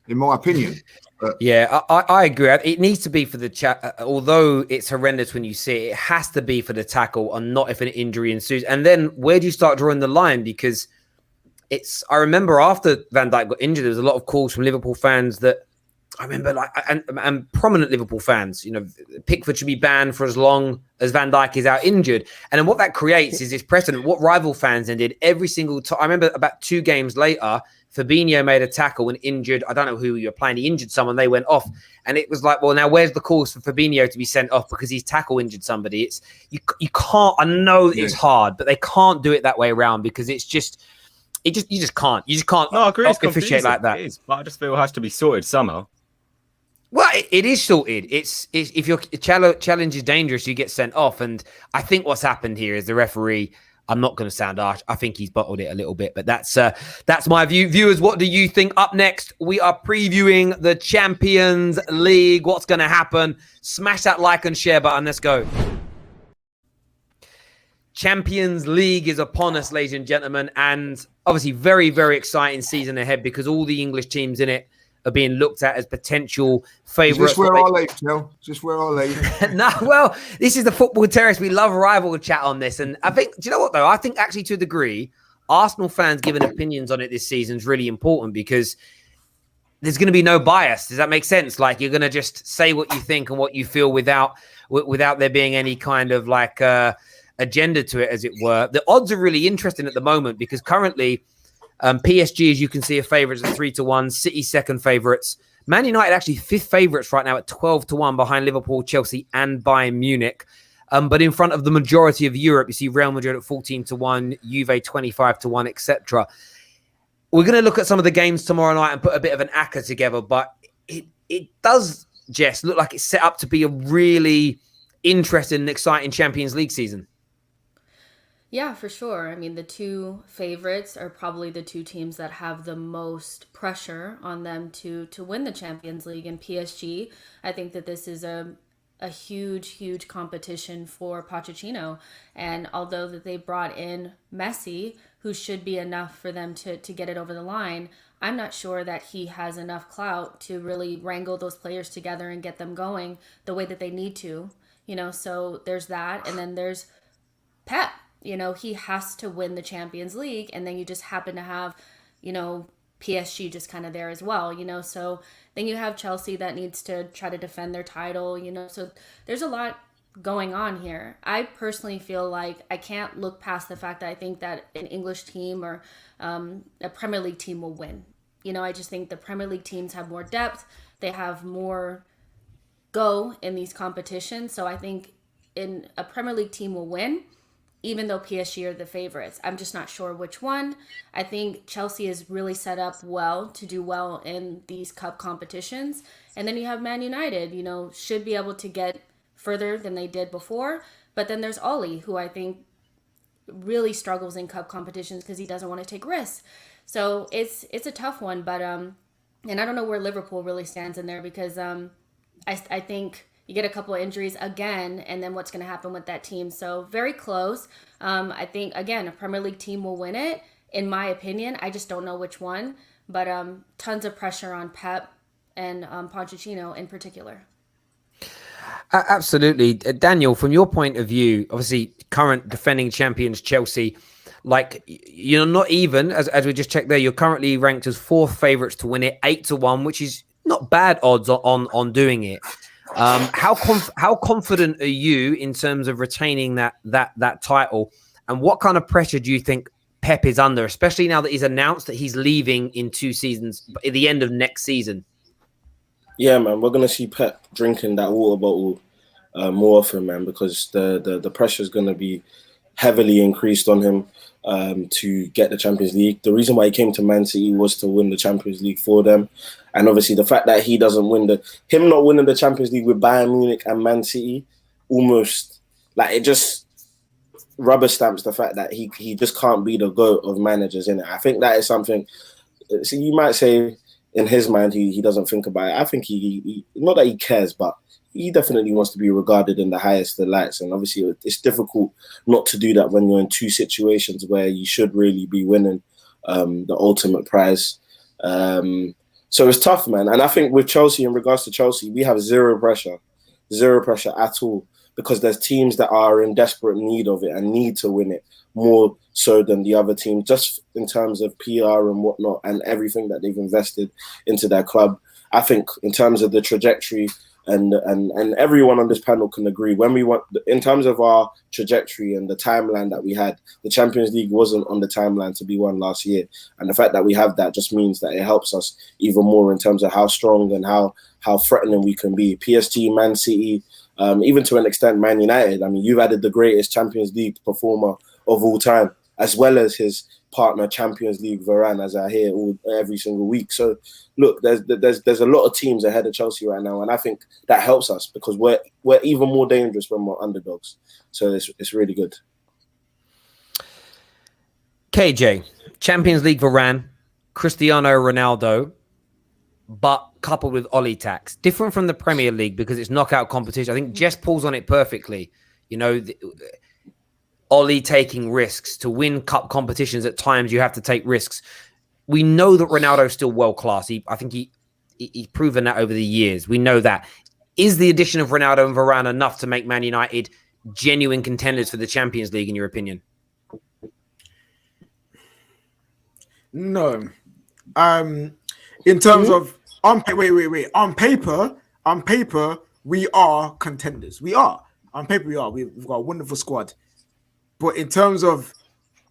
in my opinion. But yeah, I agree. It needs to be for the chat. Although it's horrendous when you see it, it has to be for the tackle and not if an injury ensues. And then where do you start drawing the line? Because I remember after Van Dijk got injured, there was a lot of calls from Liverpool fans that I remember, like, and prominent Liverpool fans, you know, Pickford should be banned for as long as Van Dijk is out injured. And then what that creates is this precedent. What rival fans then did every single time. I remember about 2 games later, Fabinho made a tackle and injured, I don't know who you were playing, he injured someone, they went off. And it was like, well, now where's the cause for Fabinho to be sent off because his tackle injured somebody? It's you can't, I know it's hard, but they can't do it that way around because it's just, you just can't. You just can't officiate like that. It is, but I just feel it has to be sorted somehow. Well, it is sorted. It's if your challenge is dangerous, you get sent off. And I think what's happened here is the referee, I'm not going to sound harsh, I think he's bottled it a little bit, but that's my view. Viewers, what do you think? Up next, we are previewing the Champions League. What's going to happen? Smash that like and share button. Let's go. Champions League is upon us, ladies and gentlemen, and obviously very, very exciting season ahead because all the English teams in it are being looked at as potential favourites. Just where I leave, Phil. Just where I leave. No, well, this is the Football Terrace. We love rival chat on this. And I think, do you know what, though? I think actually to a degree, Arsenal fans giving opinions on it this season is really important because there's going to be no bias. Does that make sense? Like, you're going to just say what you think and what you feel without there being any kind of like agenda to it, as it were. The odds are really interesting at the moment because currently PSG, as you can see, are favourites at 3-1. City second favourites. Man United actually 5th favourites right now at 12-1 behind Liverpool, Chelsea, and Bayern Munich. But in front of the majority of Europe, you see Real Madrid at 14-1, Juve 25-1, etc. We're going to look at some of the games tomorrow night and put a bit of an ACCA together. But it does, Jess, look like it's set up to be a really interesting and exciting Champions League season. Yeah, for sure. I mean, the 2 favorites are probably the 2 teams that have the most pressure on them to win the Champions League. And PSG, I think that this is a huge competition for Pochettino. And although that they brought in Messi, who should be enough for them to get it over the line, I'm not sure that he has enough clout to really wrangle those players together and get them going the way that they need to. You know, so there's that. And then there's Pep. You know, he has to win the Champions League, and then you just happen to have, you know, PSG just kind of there as well, you know. So then you have Chelsea that needs to try to defend their title, you know. So there's a lot going on here. I personally feel like I can't look past the fact that I think that an English team or a Premier League team will win. You know, I just think the Premier League teams have more depth. They have more go in these competitions. So I think a Premier League team will win, even though PSG are the favorites. I'm just not sure which one. I think Chelsea is really set up well to do well in these cup competitions. And then you have Man United, you know, should be able to get further than they did before. But then there's Oli, who I think really struggles in cup competitions because he doesn't want to take risks. So it's a tough one. But and I don't know where Liverpool really stands in there because I think you get a couple of injuries again, and then what's going to happen with that team. So very close. I think, again, a Premier League team will win it, in my opinion. I just don't know which one. But tons of pressure on Pep and Pochettino in particular. Absolutely. Daniel, from your point of view, obviously current defending champions Chelsea, like, you're not even, as we just checked there, you're currently ranked as 4th favourites to win it, 8-1, which is not bad odds on doing it. How confident are you in terms of retaining that title, and what kind of pressure do you think Pep is under, especially now that he's announced that he's leaving in 2 seasons at the end of next season? Yeah, man, we're gonna see Pep drinking that water bottle more often, man, because the pressure is gonna be heavily increased on him to get the Champions League. The reason why he came to Man City was to win the Champions League for them, and obviously the fact that he doesn't him not winning the Champions League with Bayern Munich and Man City, almost like it just rubber stamps the fact that he just can't be the GOAT of managers, in it. I think that is something. So you might say in his mind he doesn't think about it. I think he not that he cares, but he definitely wants to be regarded in the highest of lights. And obviously it's difficult not to do that when you're in 2 situations where you should really be winning the ultimate prize. So it's tough, man. And I think with Chelsea, in regards to Chelsea, we have zero pressure at all, because there's teams that are in desperate need of it and need to win it more so than the other team, just in terms of PR and whatnot and everything that they've invested into their club. I think in terms of the trajectory, and everyone on this panel can agree, when we want, in terms of our trajectory and the timeline that we had, the Champions League wasn't on the timeline to be won last year. And the fact that we have that just means that it helps us even more in terms of how strong and how threatening we can be. PSG, Man City, even to an extent, Man United. I mean, you've added the greatest Champions League performer of all time, as well as his partner, Champions League Varane, as I hear every single week. So, look, there's a lot of teams ahead of Chelsea right now, and I think that helps us because we're even more dangerous when we're underdogs. So it's really good. KJ, Champions League Varane, Cristiano Ronaldo, but coupled with Ollie tax. Different from the Premier League because it's knockout competition. I think Jess pulls on it perfectly. You know, Ollie taking risks. To win cup competitions at times, you have to take risks. We know that Ronaldo's still world-class. I think he's proven that over the years. We know that. Is the addition of Ronaldo and Varane enough to make Man United genuine contenders for the Champions League, in your opinion? No. In terms of on paper, we are contenders. We are. On paper, we are. We've got a wonderful squad. But in terms of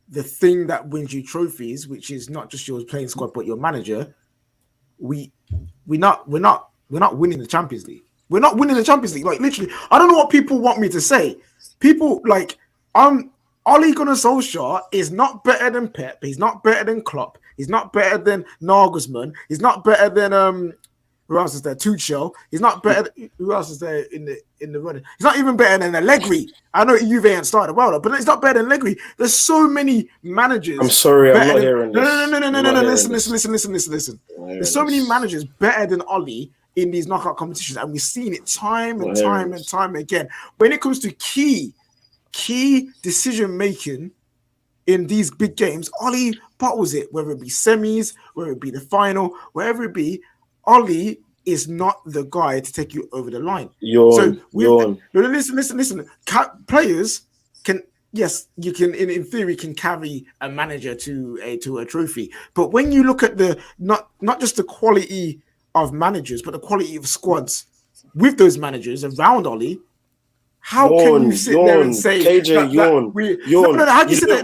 the thing that wins you trophies, which is not just your playing squad, but your manager, we're not winning the Champions League. We're not winning the Champions League. Like, literally, I don't know what people want me to say. People like Ole Gunnar Solskjaer is not better than Pep. He's not better than Klopp. He's not better than Nagelsmann. He's not better than who else is there? Tuchel. He's not better. Who else is there in the running? He's not even better than Allegri. I know Juve ain't started well, but it's not better than Allegri. There's so many managers. I'm sorry, I'm not hearing this. No. Listen. There's so many managers better than Ole in these knockout competitions, and we've seen it time and time again. When it comes to key decision making in these big games, Ole bottles it. Whether it be semis, whether it be the final, wherever it be. Ole is not the guy to take you over the line. Listen. Players can, yes, you can in theory can carry a manager to a trophy. But when you look at the not just the quality of managers, but the quality of squads with those managers around Ole, how can you sit there and say KJ, how do you sit there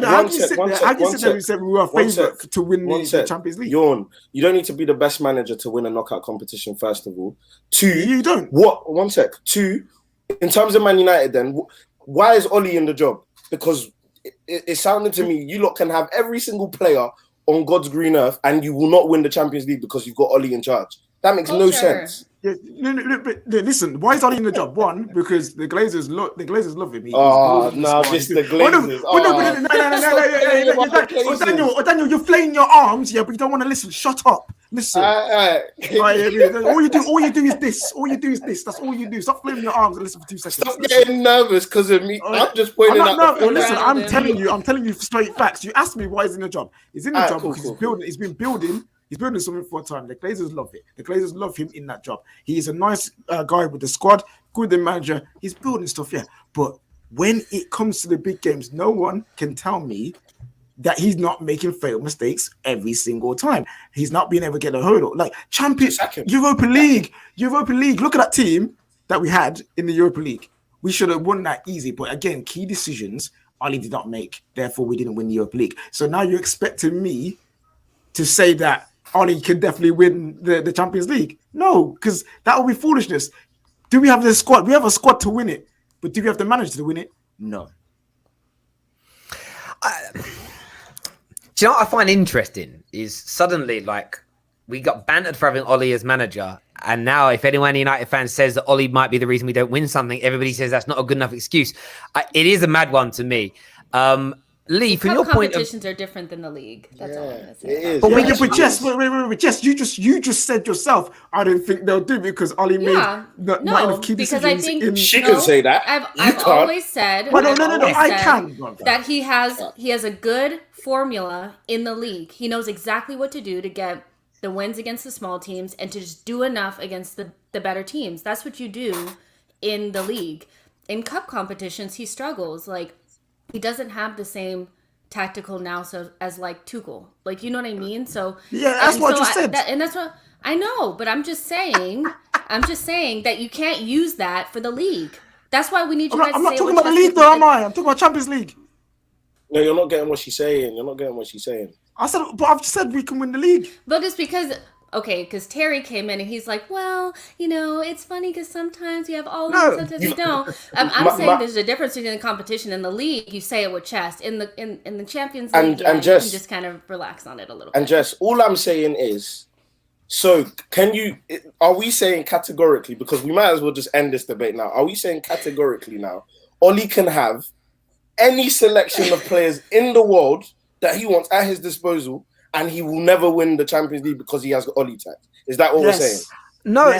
and say we were a favourite to win the Champions League? You don't need to be the best manager to win a knockout competition, first of all. 2, you don't. What? 1 sec. 2, in terms of Man United, then why is Ole in the job? Because it sounded to me you lot can have every single player on God's green earth and you will not win the Champions League because you've got Ole in charge. That makes no sense. Yeah, but listen, why is Ole in the job? 1, because the Glazers love him. The Glazers. Daniel, you're flailing your arms, but you don't want to listen. Shut up. Listen. All you do is this. That's all you do. Stop flailing your arms and listen for 2 seconds. Stop getting nervous because of me. I'm just pointing out. Listen, I'm telling you straight facts. You asked me why he's in the job. He's in the job because he's been building. He's building something for a time. The Glazers love it. The Glazers love him in that job. He is a nice guy with the squad, good the manager. He's building stuff, yeah. But when it comes to the big games, no one can tell me that he's not making fatal mistakes every single time. He's not being able to get a hurdle. Like Champions, Europa League. Look at that team that we had in the Europa League. We should have won that easy. But again, key decisions Oli did not make. Therefore, we didn't win the Europa League. So now you're expecting me to say that Oli can definitely win the Champions League? No, because that would be foolishness. Do we have the squad? We have a squad to win it. But do we have the manager to win it? No. Do you know what I find interesting is suddenly, like, we got bantered for having Oli as manager, and now if anyone United fan says that Oli might be the reason we don't win something, everybody says that's not a good enough excuse. It is a mad one to me. Lee, from your point of... competitions are different than the league. That's all I'm going to say. But Jess, wait, Jess, you just said yourself, I don't think they'll do because Oli made not enough key decisions. I think she can say that. I've always said I can that he has a good formula in the league. He knows exactly what to do to get the wins against the small teams and to just do enough against the better teams. That's what you do in the league. In cup competitions, he struggles. Like, he doesn't have the same tactical nous as like Tuchel. Like, you know what I mean? So that's what you said. And that's what I know, but I'm just saying that you can't use that for the league. That's why we need you guys to say. I'm not talking about the league though, am I? I'm talking about Champions League. No, you're not getting what she's saying. I said, but I've said we can win the league. But it's because Terry came in and he's like, well, it's funny because sometimes you have all and sometimes you don't. I'm saying there's a difference between the competition and the league. You say it with chest. In the Champions League, and Jess, you can just kind of relax on it a little bit. And Jess, all I'm saying is, so are we saying categorically, because we might as well just end this debate now, are we saying categorically now, Oli can have any selection of players in the world that he wants at his disposal, and he will never win the Champions League because he has got Oli tax? Is that what we're saying? No, I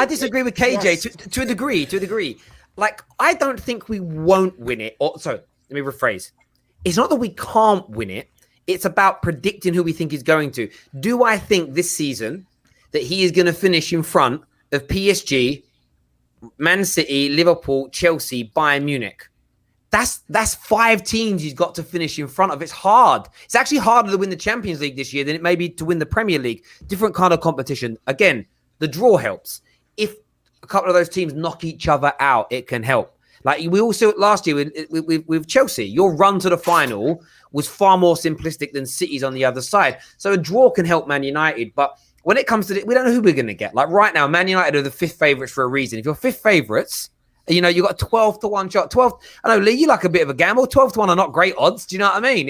disagree with KJ to a degree. Like, I don't think we won't win it. Let me rephrase. It's not that we can't win it. It's about predicting who we think is going to. Do I think this season that he is going to finish in front of PSG, Man City, Liverpool, Chelsea, Bayern Munich? That's 5 teams he's got to finish in front of. It's hard. It's actually harder to win the Champions League this year than it may be to win the Premier League. Different kind of competition. Again, the draw helps. If a couple of those teams knock each other out, it can help. Like we all saw it last year with Chelsea. Your run to the final was far more simplistic than City's on the other side. So a draw can help Man United. But when it comes to it, we don't know who we're going to get. Like right now, Man United are the 5th favourites for a reason. If you're 5th favourites, you got a 12-1 shot. 12. I know, Lee, you like a bit of a gamble. 12-1 are not great odds. Do you know what I mean?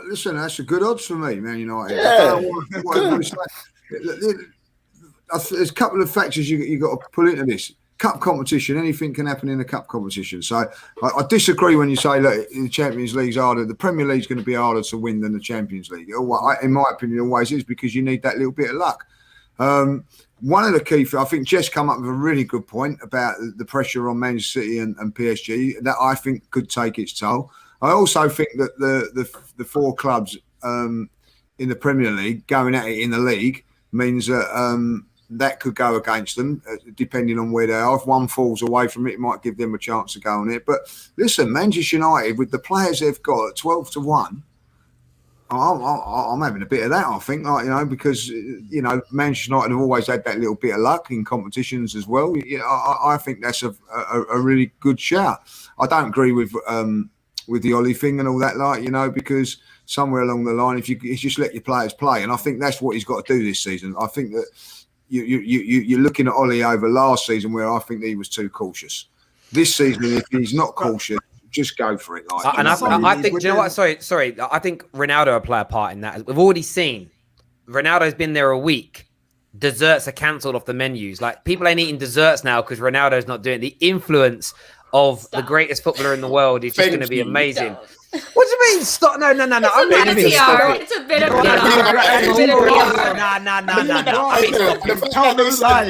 Listen, that's a good odds for me, Man United. Yeah. There's a couple of factors you got to pull into this. Cup competition, anything can happen in a cup competition. So I disagree when you say, look, in the Champions League's harder. The Premier League's going to be harder to win than the Champions League. In my opinion, always is, because you need that little bit of luck. One of the key, I think Jess come up with a really good point about the pressure on Manchester City and PSG that I think could take its toll. I also think that the 4 clubs in the Premier League going at it in the league means that that could go against them, depending on where they are. If one falls away from it, it might give them a chance to go on it. But listen, Manchester United, with the players they've got at 12-1, I'm having a bit of that, I think, because, Manchester United have always had that little bit of luck in competitions as well. I think that's a really good shout. I don't agree with the Oli thing and all that, because somewhere along the line, if you just let your players play, and I think that's what he's got to do this season. I think that you're looking at Oli over last season where I think he was too cautious. This season, if he's not cautious, just go for it. I think, do you know what? Sorry. I think Ronaldo will play a part in that. We've already seen Ronaldo's been there a week. Desserts are cancelled off the menus. Like, people ain't eating desserts now because Ronaldo's not doing it. The influence of the greatest footballer in the world is just going to be amazing. What do you mean? Stop! No. It's a bit of PR. It's a bit of PR. No.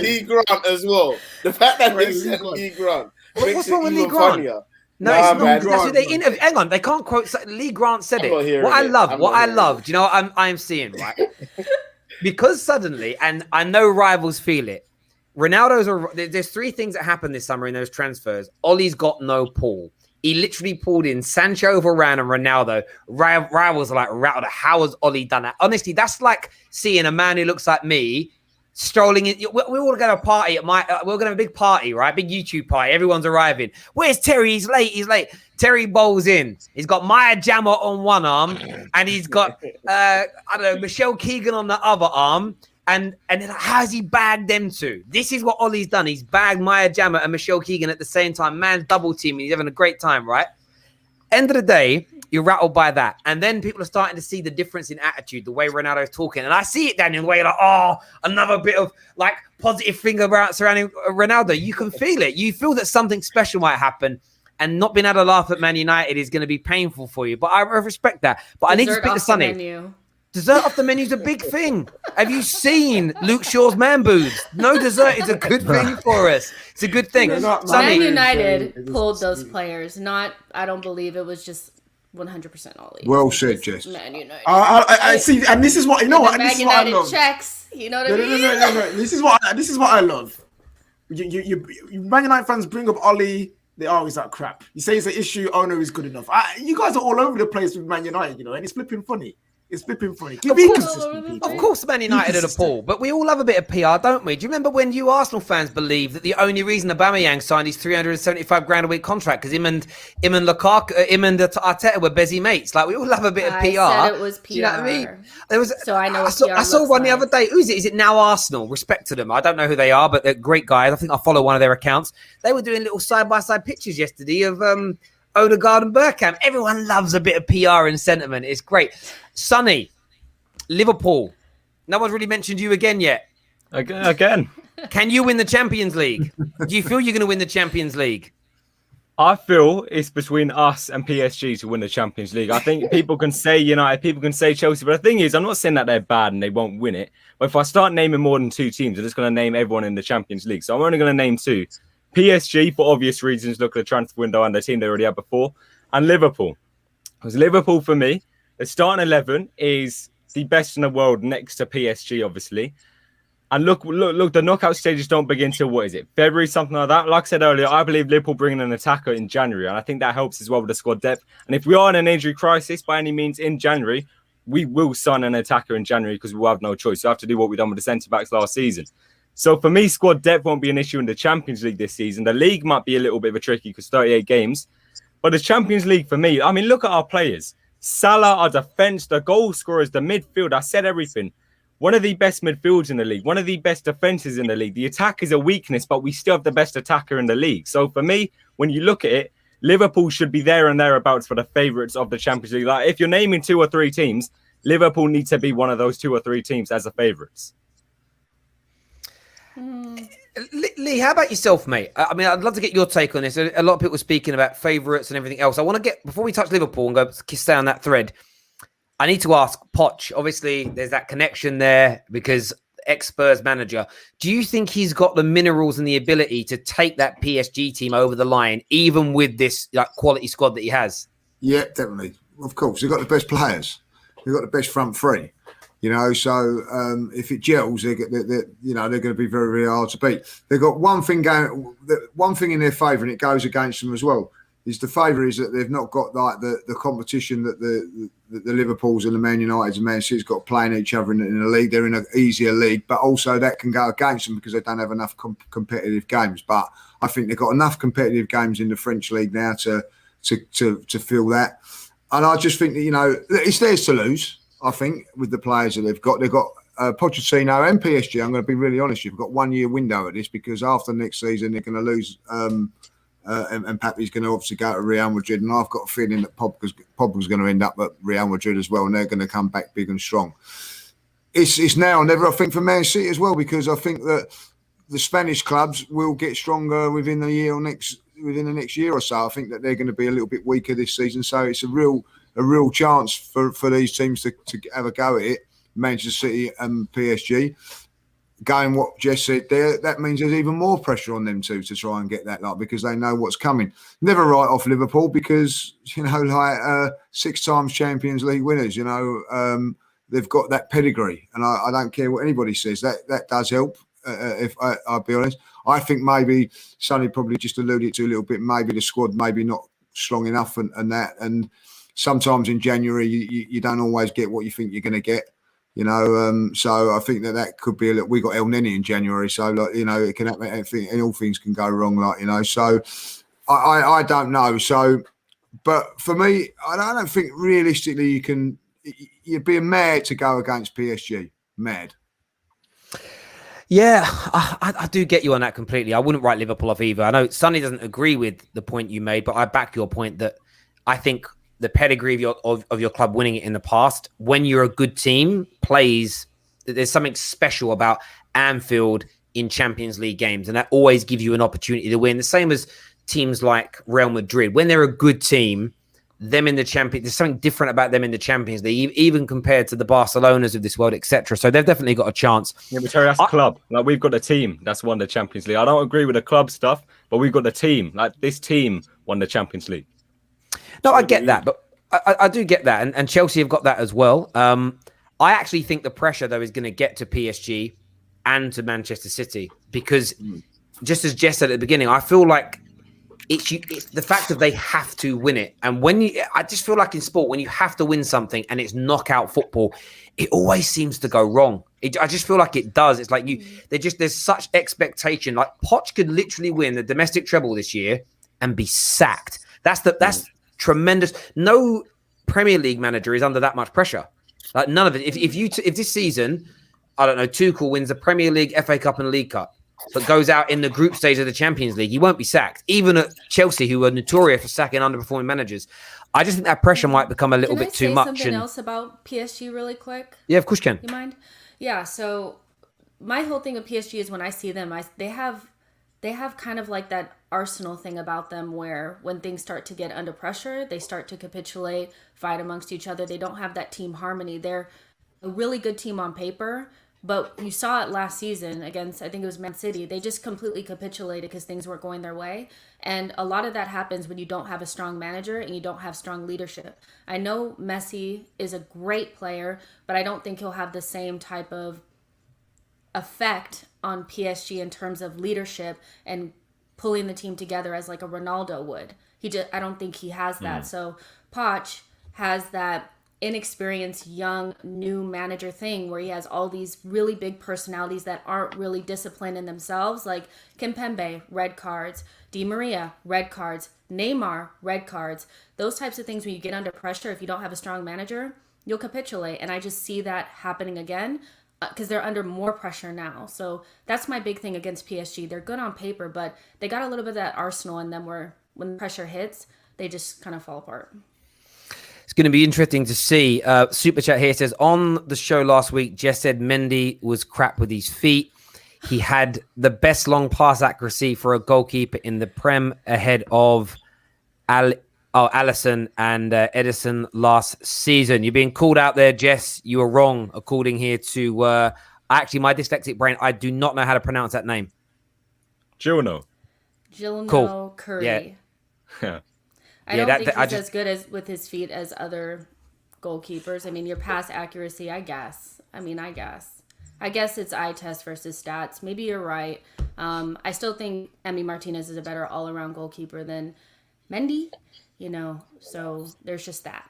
Lee Grant as well. The fact that they said Lee Grant. What's wrong with Lee Grant? Funnier. No, it's not. That's what they interview. Hang on, they can't quote. Lee Grant said it. What I love. Do you know what I'm seeing, right? Because suddenly, and I know rivals feel it. There's 3 things that happened this summer in those transfers. Ollie's got no pull. He literally pulled in Sancho, Varane, and Ronaldo. Raya was like rattled. How has Ollie done that? Honestly, that's like seeing a man who looks like me strolling in. We're all going to party at my. We're going to have a big party, right? Big YouTube party. Everyone's arriving. Where's Terry? He's late. He's late. Terry bowls in. He's got Maya Jama on one arm, and he's got I don't know, Michelle Keegan on the other arm. And then how's he bagged them two? This is what Ollie's done. He's bagged Maya Jama and Michelle Keegan at the same time. Man's double teaming. He's having a great time, right? End of the day, you're rattled by that. And then people are starting to see the difference in attitude, the way Ronaldo's talking. And I see it, Daniel, the way you're like, oh, another bit of like positive thing about surrounding Ronaldo. You can feel it. You feel that something special might happen. And not being able to laugh at Man United is going to be painful for you. But I respect that. But I need to speak to Sonny. Dessert off the menu is a big thing. Have you seen Luke Shaw's man boobs? No dessert is a good thing for us. It's a good thing. Man United pulled those players. I don't believe it was just 100% Ollie. Well said, Jess. Man United. I see, and this is what you know. What Man this is what I United love. checks. You know what I mean? No. This is what I love. You Man United fans bring up Ollie. They always like crap. You say it's an issue. Oh no, he's good enough. You guys are all over the place with Man United, you know, and it's flipping funny. It's flipping funny. Of course, Man United are the pool, but we all have a bit of PR, don't we? Do you remember when you Arsenal fans believed that the only reason Aubameyang signed his $375,000 a week contract because him and Lukaku, him and Arteta were busy mates? Like we all have a bit of PR. I said it was PR. Do you know what I mean? There was. So I know. I saw one the other day. Who is it? Is it Now Arsenal? Respect to them. I don't know who they are, but they're great guys. I think I follow one of their accounts. They were doing little side-by-side pictures yesterday of Odegaard and Bergkamp. Everyone loves a bit of PR and sentiment. It's great. Sonny. Liverpool. No one's really mentioned you again yet. Again. Can you win the Champions League? Do you feel you're going to win the Champions League? I feel it's between us and PSG to win the Champions League. I think people can say United, people can say Chelsea, but the thing is, I'm not saying that they're bad and they won't win it. But if I start naming more than two teams, I'm just going to name everyone in the Champions League. So I'm only going to name two. PSG, for obvious reasons, look at the transfer window and the team they already had before, and Liverpool. Because Liverpool, for me, the starting 11 is the best in the world next to PSG, obviously. And look, the knockout stages don't begin till, what is it, February, something like that? Like I said earlier, I believe Liverpool bringing an attacker in January, and I think that helps as well with the squad depth. And if we are in an injury crisis by any means in January, we will sign an attacker in January because we'll have no choice. We have to do what we've done with the centre-backs last season. So for me, squad depth won't be an issue in the Champions League this season. The league might be a little bit of a tricky because 38 games. But the Champions League, for me, I mean, look at our players. Salah, our defence, the goal scorers, the midfield. I said everything. One of the best midfields in the league. One of the best defences in the league. The attack is a weakness, but we still have the best attacker in the league. So for me, when you look at it, Liverpool should be there and thereabouts for the favourites of the Champions League. Like if you're naming two or three teams, Liverpool needs to be one of those two or three teams as the favourites. Lee, how about yourself, mate? I mean, I'd love to get your take on this. A lot of people speaking about favourites and everything else. I want to get, before we touch Liverpool and go stay on that thread, I need to ask Poch. Obviously, there's that connection there because ex-Spurs manager. Do you think he's got the minerals and the ability to take that PSG team over the line, even with this quality squad that he has? Yeah, definitely. Of course, they've got the best players. They've got the best front three. You know, so if it gels, they're going to be very, very hard to beat. They've got one thing in their favour, and it goes against them as well. Is the favour is that they've not got like the competition that the Liverpools and the Man Uniteds and Man City's got playing each other in a league. They're in an easier league, but also that can go against them because they don't have enough competitive games. But I think they've got enough competitive games in the French league now to feel that. And I just think that it's theirs to lose. I think with the players that they've got Pochettino and PSG. I'm going to be really honest. You've got 1 year window at this because after next season they're going to lose, and Papi's going to obviously go to Real Madrid. And I've got a feeling that Pogba's going to end up at Real Madrid as well, and they're going to come back big and strong. It's now or never. I think for Man City as well because I think that the Spanish clubs will get stronger within the next year or so. I think that they're going to be a little bit weaker this season, so it's a real chance for these teams to have a go at it, Manchester City and PSG. Going what Jess said there, that means there's even more pressure on them to try and get that because they know what's coming. Never write off Liverpool because, 6 times Champions League winners, they've got that pedigree. And I don't care what anybody says, that does help, if I'll be honest. I think maybe Sonny probably just alluded to a little bit, maybe the squad maybe not strong enough and that. And sometimes in January, you don't always get what you think you're going to get. So I think that could be a little. We got El Nini in January, so it can happen. And all things can go wrong, So I don't know. So, but for me, I don't think realistically you'd be mad to go against PSG. Mad. Yeah, I do get you on that completely. I wouldn't write Liverpool off either. I know Sonny doesn't agree with the point you made, but I back your point that I think the pedigree of your club winning it in the past, when you're a good team, there's something special about Anfield in Champions League games, and that always gives you an opportunity to win. The same as teams like Real Madrid. When they're a good team, them in the Champions, there's something different about them in the Champions League, even compared to the Barcelonas of this world, etc. So they've definitely got a chance. Yeah, but Terry, that's a club. Like, we've got a team that's won the Champions League. I don't agree with the club stuff, but we've got a team. Like, this team won the Champions League. No, I get that, but I do get that, and Chelsea have got that as well. I actually think the pressure, though, is going to get to PSG and to Manchester City because, just as Jess said at the beginning, I feel like it's the fact that they have to win it. And I just feel like in sport, when you have to win something and it's knockout football, it always seems to go wrong. I just feel like it does. It's like there's such expectation. Like Poch could literally win the domestic treble this year and be sacked. That's tremendous. No Premier League manager is under that much pressure. Like none of it. If this season, I don't know, Tuchel wins the Premier League, FA Cup, and League Cup, but goes out in the group stage of the Champions League, he won't be sacked. Even at Chelsea, who are notorious for sacking underperforming managers, I just think that pressure might become a little bit too much. Something else about PSG really quick? Yeah, of course you can. You mind? Yeah. So my whole thing with PSG is when I see them, they have kind of like that Arsenal thing about them where when things start to get under pressure, they start to capitulate, fight amongst each other. They don't have that team harmony. They're a really good team on paper, but you saw it last season against, I think it was Man City. They just completely capitulated because things weren't going their way. And a lot of that happens when you don't have a strong manager and you don't have strong leadership. I know Messi is a great player, but I don't think he'll have the same type of effect on PSG in terms of leadership and pulling the team together as like a Ronaldo would. I don't think he has that. So Poch has that inexperienced, young, new manager thing where he has all these really big personalities that aren't really disciplined in themselves, like Kimpembe, red cards, Di Maria, red cards, Neymar, red cards. Those types of things when you get under pressure, if you don't have a strong manager, you'll capitulate. And I just see that happening again because they're under more pressure now. So that's my big thing against PSG. They're good on paper, but they got a little bit of that Arsenal in them where when the pressure hits, they just kind of fall apart. It's going to be interesting to see. Super Chat here says, on the show last week, Jess said Mendy was crap with his feet. He had the best long pass accuracy for a goalkeeper in the Prem ahead of Alisson and Edison last season. You're being called out there, Jess. You are wrong, according here to... actually, my dyslexic brain, I do not know how to pronounce that name. Gilno. Cool. Curry. Yeah. I don't think he's as good as with his feet as other goalkeepers. I mean, your pass accuracy, I guess. I guess it's eye test versus stats. Maybe you're right. I still think Emi Martinez is a better all-around goalkeeper than Mendy, so there's just that.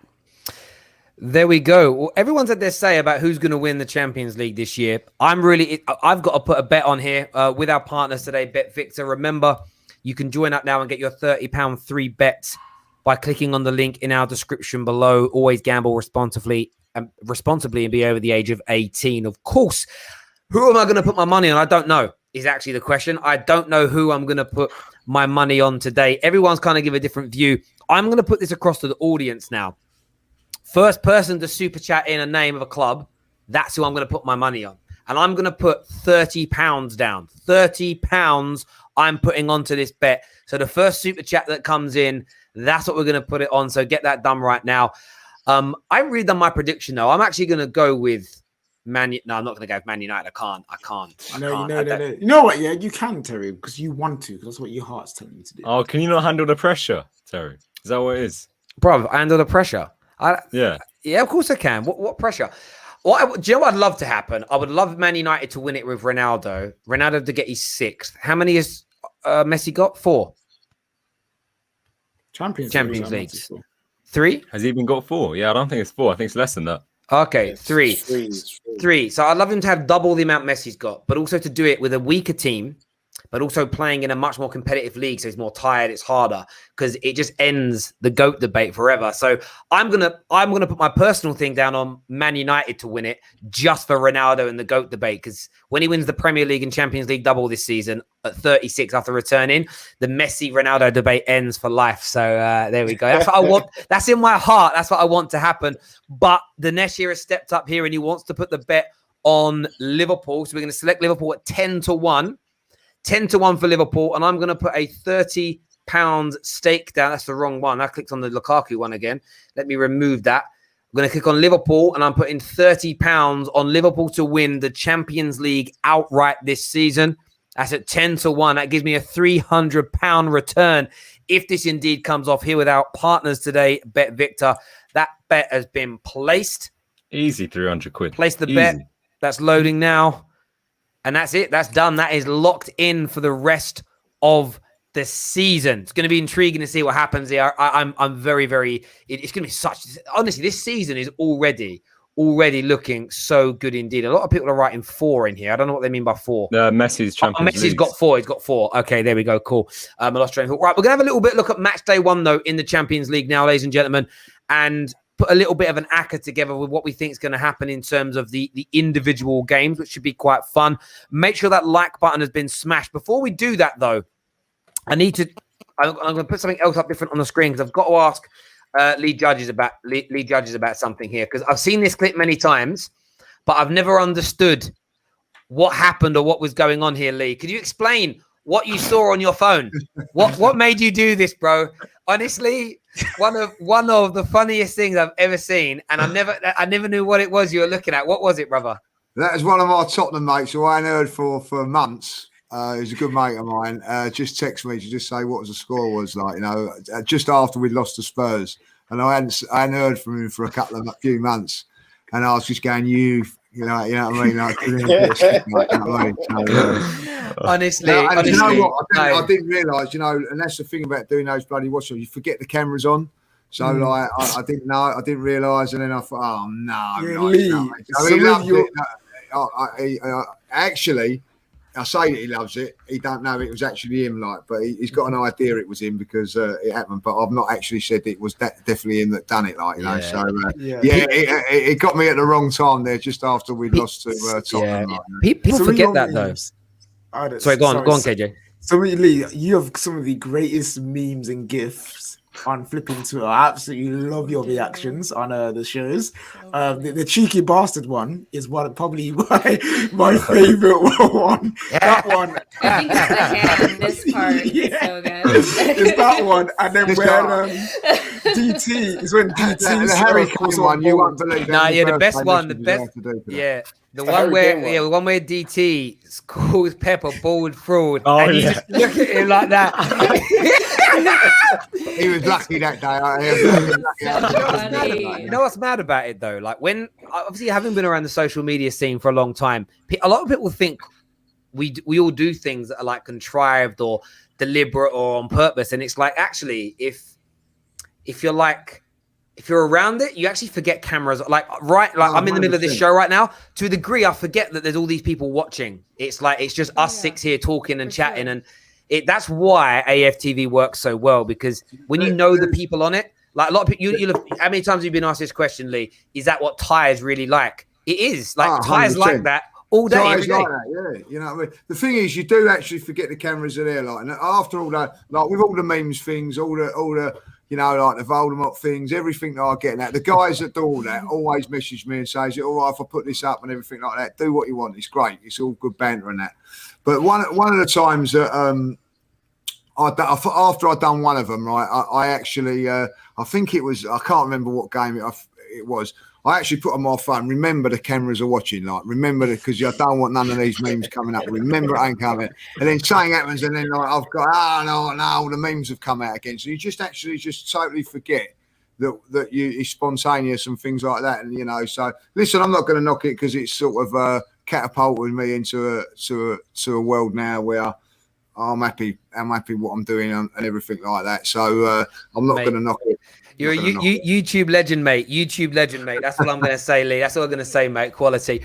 There we go. Well, everyone's had their say about who's going to win the Champions League this year. I've got to put a bet on here with our partners today, Bet Victor. Remember, you can join up now and get your £30 free bet by clicking on the link in our description below. Always gamble responsibly and be over the age of 18. Of course, who am I going to put my money on? I don't know is actually the question. I don't know who I'm going to put my money on today. Everyone's kind of give a different view. I'm going to put this across to the audience now. First person to super chat in a name of a club, that's who I'm going to put my money on. And I'm going to put £30 down. £30 I'm putting onto this bet. So the first super chat that comes in, that's what we're going to put it on. So get that done right now. I haven't really done my prediction, though. I'm actually going to go with No, I'm not going to go with Man United. I can't. No. You know what? Yeah, you can, Terry, because you want to. Because that's what your heart's telling you to do. Oh, can you not handle the pressure, Terry? Is that what it is? Bro, I handle the pressure. Yeah, of course I can. What pressure? Do you know what I'd love to happen? I would love Man United to win it with Ronaldo. Ronaldo to get his 6th. How many has Messi got? 4. Champions League. League. 3? Has he even got 4? Yeah, I don't think it's 4. I think it's less than that. Okay, It's 3. It's 3. So I'd love him to have double the amount Messi's got, but also to do it with a weaker team, but also playing in a much more competitive league. So he's more tired. It's harder because it just ends the GOAT debate forever. So I'm gonna put my personal thing down on Man United to win it just for Ronaldo and the GOAT debate. Because when he wins the Premier League and Champions League double this season at 36 after returning, the Messi Ronaldo debate ends for life. So there we go. That's what I want. That's in my heart. That's what I want to happen. But the Nesh has stepped up here and he wants to put the bet on Liverpool. So we're going to select Liverpool at 10-1. 10-1 for Liverpool, and I'm going to put a £30 stake down. That's the wrong one. I clicked on the Lukaku one again. Let me remove that. I'm going to click on Liverpool, and I'm putting £30 on Liverpool to win the Champions League outright this season. That's at 10-1. That gives me a £300 return if this indeed comes off here with our partners today, Bet Victor. That bet has been placed. Easy 300 quid. Place the Easy. bet. That's loading now. And that's it. That's done. That is locked in for the rest of the season. It's going to be intriguing to see what happens here. I'm very, very. It's going to be such. Honestly, this season is already looking so good indeed. A lot of people are writing 4 in here. I don't know what they mean by 4. Messi's Champions Messi's League. got 4. He's got 4. Okay, there we go. Cool. I lost train of thought. Right, we're going to have a little bit look at match day 1 though in the Champions League now, ladies and gentlemen, and put a little bit of an acca together with what we think is going to happen in terms of the individual games, which should be quite fun. Make sure that like button has been smashed. Before we do that, though, I'm going to put something else up different on the screen because I've got to ask lead judges about something here because I've seen this clip many times, but I've never understood what happened or what was going on here, Lee. Could you explain what you saw on your phone? What made you do this, bro? Honestly, one of the funniest things I've ever seen, and I never knew what it was you were looking at. What was it, brother? That is one of my Tottenham mates who I hadn't heard for months. He's a good mate of mine. Just texted me to just say what the score was like. Just after we'd lost to Spurs, and I hadn't heard from him for a few months, and I was just going, you know what I mean? Honestly, you know what? I didn't realise, and that's the thing about doing those bloody watches. You forget the camera's on. So I didn't know. I didn't realise, and then I thought, oh no, he loved it. Actually, I say that he loves it. He don't know it was actually him, but he's got an idea it was him because it happened. But I've not actually said it was definitely him that done it, So it got me at the wrong time there, just after we lost to Tottenham. People forget that though. Sorry, go on, KJ. So Lee, you have some of the greatest memes and gifs on flipping Twitter. I absolutely love your reactions on the shows. The cheeky bastard one is probably my favorite one. That one. I think it's the hand. This part is so good. It's that one, and then when DT is when DT the Harry Kane one. You won't believe. The best one. The best. The one where DT calls Pepper bald fraud, and you just look at him like that. He was lucky that day. You know what's mad about it though? Like when obviously having been around the social media scene for a long time, a lot of people think we all do things that are like contrived or deliberate or on purpose, and it's like actually if you're around it, you actually forget cameras. I'm in the middle of this show right now. To a degree, I forget that there's all these people watching. It's like it's just us 6 here talking and chatting, and that's why AFTV works so well, because when you know the people on it, like a lot of people, how many times have you been asked this question, Lee? Is that what Ty's really like? It is. Like Ty's like that all day, every day. Like that, you know what I mean? The thing is, you do actually forget the cameras are there. And after all that, with all the memes things, all the the Voldemort things, everything that I get at. The guys that do all that always message me and say, is it all right if I put this up and everything like that? Do what you want. It's great. It's all good banter and that. But one of the times that after I'd done one of them, right, I actually, I think it was, I can't remember what game it was. I actually put on my phone, remember the cameras are watching, remember because I don't want none of these memes coming up. Remember it ain't coming. And then something happens and then I've got, no, the memes have come out again. So you just totally forget that it's spontaneous and things like that. And, so listen, I'm not going to knock it because it's sort of catapulted me into a world now where I'm happy. I'm happy what I'm doing and everything like that. So I'm not going to knock it. You're a YouTube legend, mate. YouTube legend, mate. That's what I'm going to say, Lee. That's what I'm going to say, mate. Quality.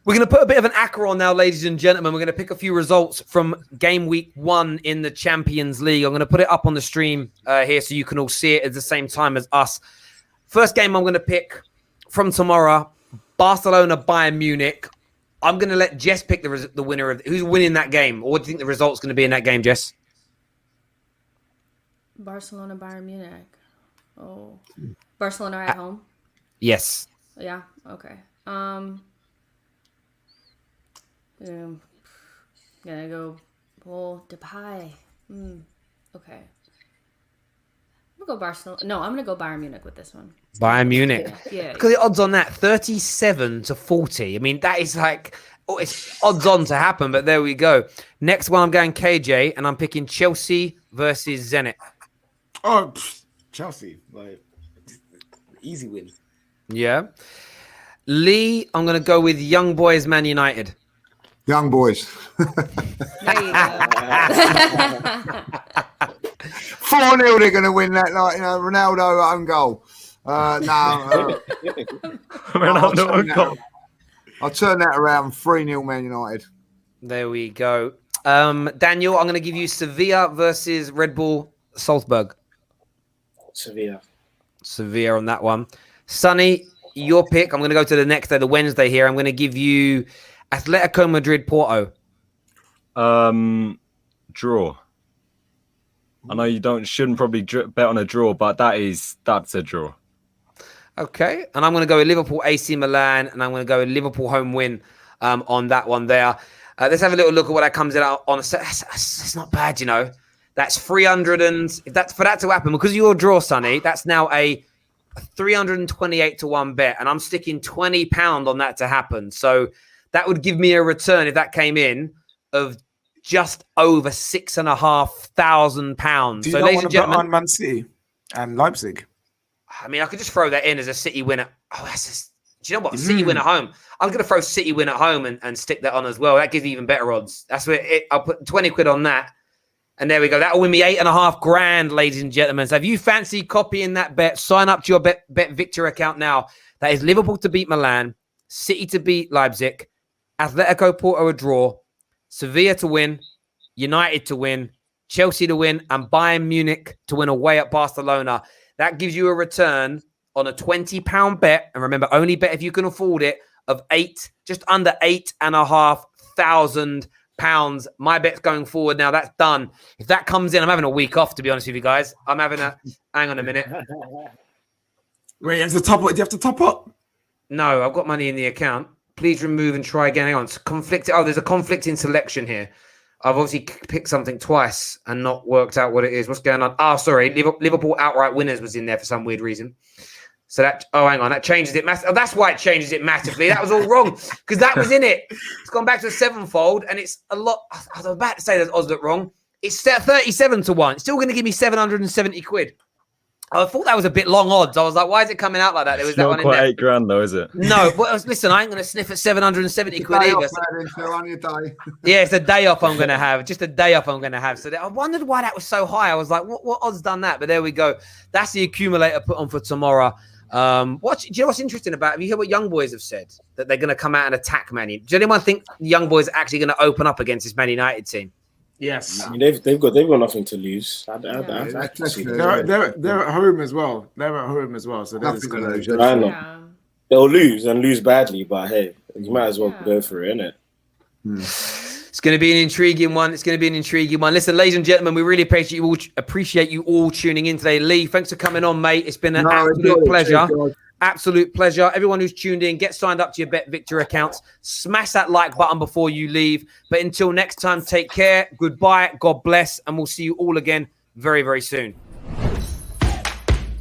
We're going to put a bit of an acca on now, ladies and gentlemen. We're going to pick a few results from game week 1 in the Champions League. I'm going to put it up on the stream here so you can all see it at the same time as us. First game I'm going to pick from tomorrow, Barcelona, Bayern Munich. I'm going to let Jess pick the winner of who's winning that game. Or what do you think the result's going to be in that game, Jess? Barcelona, Bayern Munich. Oh, Barcelona at home? Yes. Yeah. Okay. Gonna go Paul Depay. Okay. I'm gonna go Barcelona. No, I'm gonna go Bayern Munich with this one. Bayern Munich. Yeah. Because the odds on that 37-40. I mean, that is like it's odds on to happen. But there we go. Next one, I'm going KJ, and I'm picking Chelsea versus Zenit. Oh, Chelsea, like easy win. Yeah. Lee, I'm gonna go with Young Boys, Man United. Young Boys. There you go. 4-0 they're going to win that, like, you know, Ronaldo own goal. Ronaldo own goal. I'll turn that around. 3-0 Man United. There we go. Daniel, I'm going to give you Sevilla versus Red Bull Salzburg. Sevilla on that one. Sonny, your pick. I'm going to go to the next day, the Wednesday here. I'm going to give you Atletico Madrid Porto. Draw. I know you shouldn't probably bet on a draw, but that's a draw. Okay, and I'm going to go with Liverpool AC Milan, and I'm going to go with Liverpool home win on that one there. Let's have a little look at what that comes out on. It's not bad, you know. That's 300, and if that's for that to happen because of your draw, Sonny. That's now a 328-1 bet, and I'm sticking £20 on that to happen. So that would give me a return if that came in of just over £6,500. Do you not want to bet on Man City and Leipzig? I mean, I could just throw that in as a City win. Oh, that's just. Do you know what? City win at home. I'm going to throw City win at home and stick that on as well. That gives me even better odds. That's where I'll put 20 quid on that. And there we go. That'll win me $8,500, ladies and gentlemen. So if you fancy copying that bet, sign up to your Bet Victor account now. That is Liverpool to beat Milan, City to beat Leipzig, Atletico Porto a draw, Sevilla to win, United to win, Chelsea to win, and Bayern Munich to win away at Barcelona. That gives you a return on a £20 bet. And remember, only bet if you can afford it, of just under £8,500. My bet's going forward now. That's done. If that comes in, I'm having a week off, to be honest with you guys. I'm having hang on a minute. Wait, do you have to top up? No, I've got money in the account. Please remove and try again. Hang on. It's conflicting. Oh, there's a conflicting selection here. I've obviously picked something twice and not worked out what it is. What's going on? Oh, sorry. Liverpool outright winners was in there for some weird reason. So hang on. That changes it massively. Oh, that's why it changes it massively. That was all wrong because that was in it. It's gone back to a sevenfold and it's a lot. I was about to say that odds look wrong. It's 37-1. It's still going to give me 770 quid. I thought that was a bit long odds. I was like, why is it coming out like that? There was that not one quite in there. £8,000 though, is it? No, but listen, I ain't going to sniff at 770 quid either. Yeah, it's a day off I'm going to have. Just a day off I'm going to have. So I wondered why that was so high. I was like, what odds done that? But there we go. That's the accumulator put on for tomorrow. Do you know what's interesting about it? Have you heard what Young Boys have said? That they're going to come out and attack Man United. Does anyone think Young Boys are actually going to open up against this Man United team? Yes. I mean, they've got nothing to lose. They're at home as well. So nothing to lose. I know. Yeah. They'll lose and lose badly, but hey, you might as well go for it, innit? It's going to be an intriguing one. Listen, ladies and gentlemen, we really appreciate you all tuning in today. Lee, thanks for coming on, mate. It's been an absolute pleasure. Absolute pleasure. Everyone who's tuned in, get signed up to your Bet Victor accounts. Smash that like button before you leave. But until next time, take care. Goodbye. God bless. And we'll see you all again very, very soon.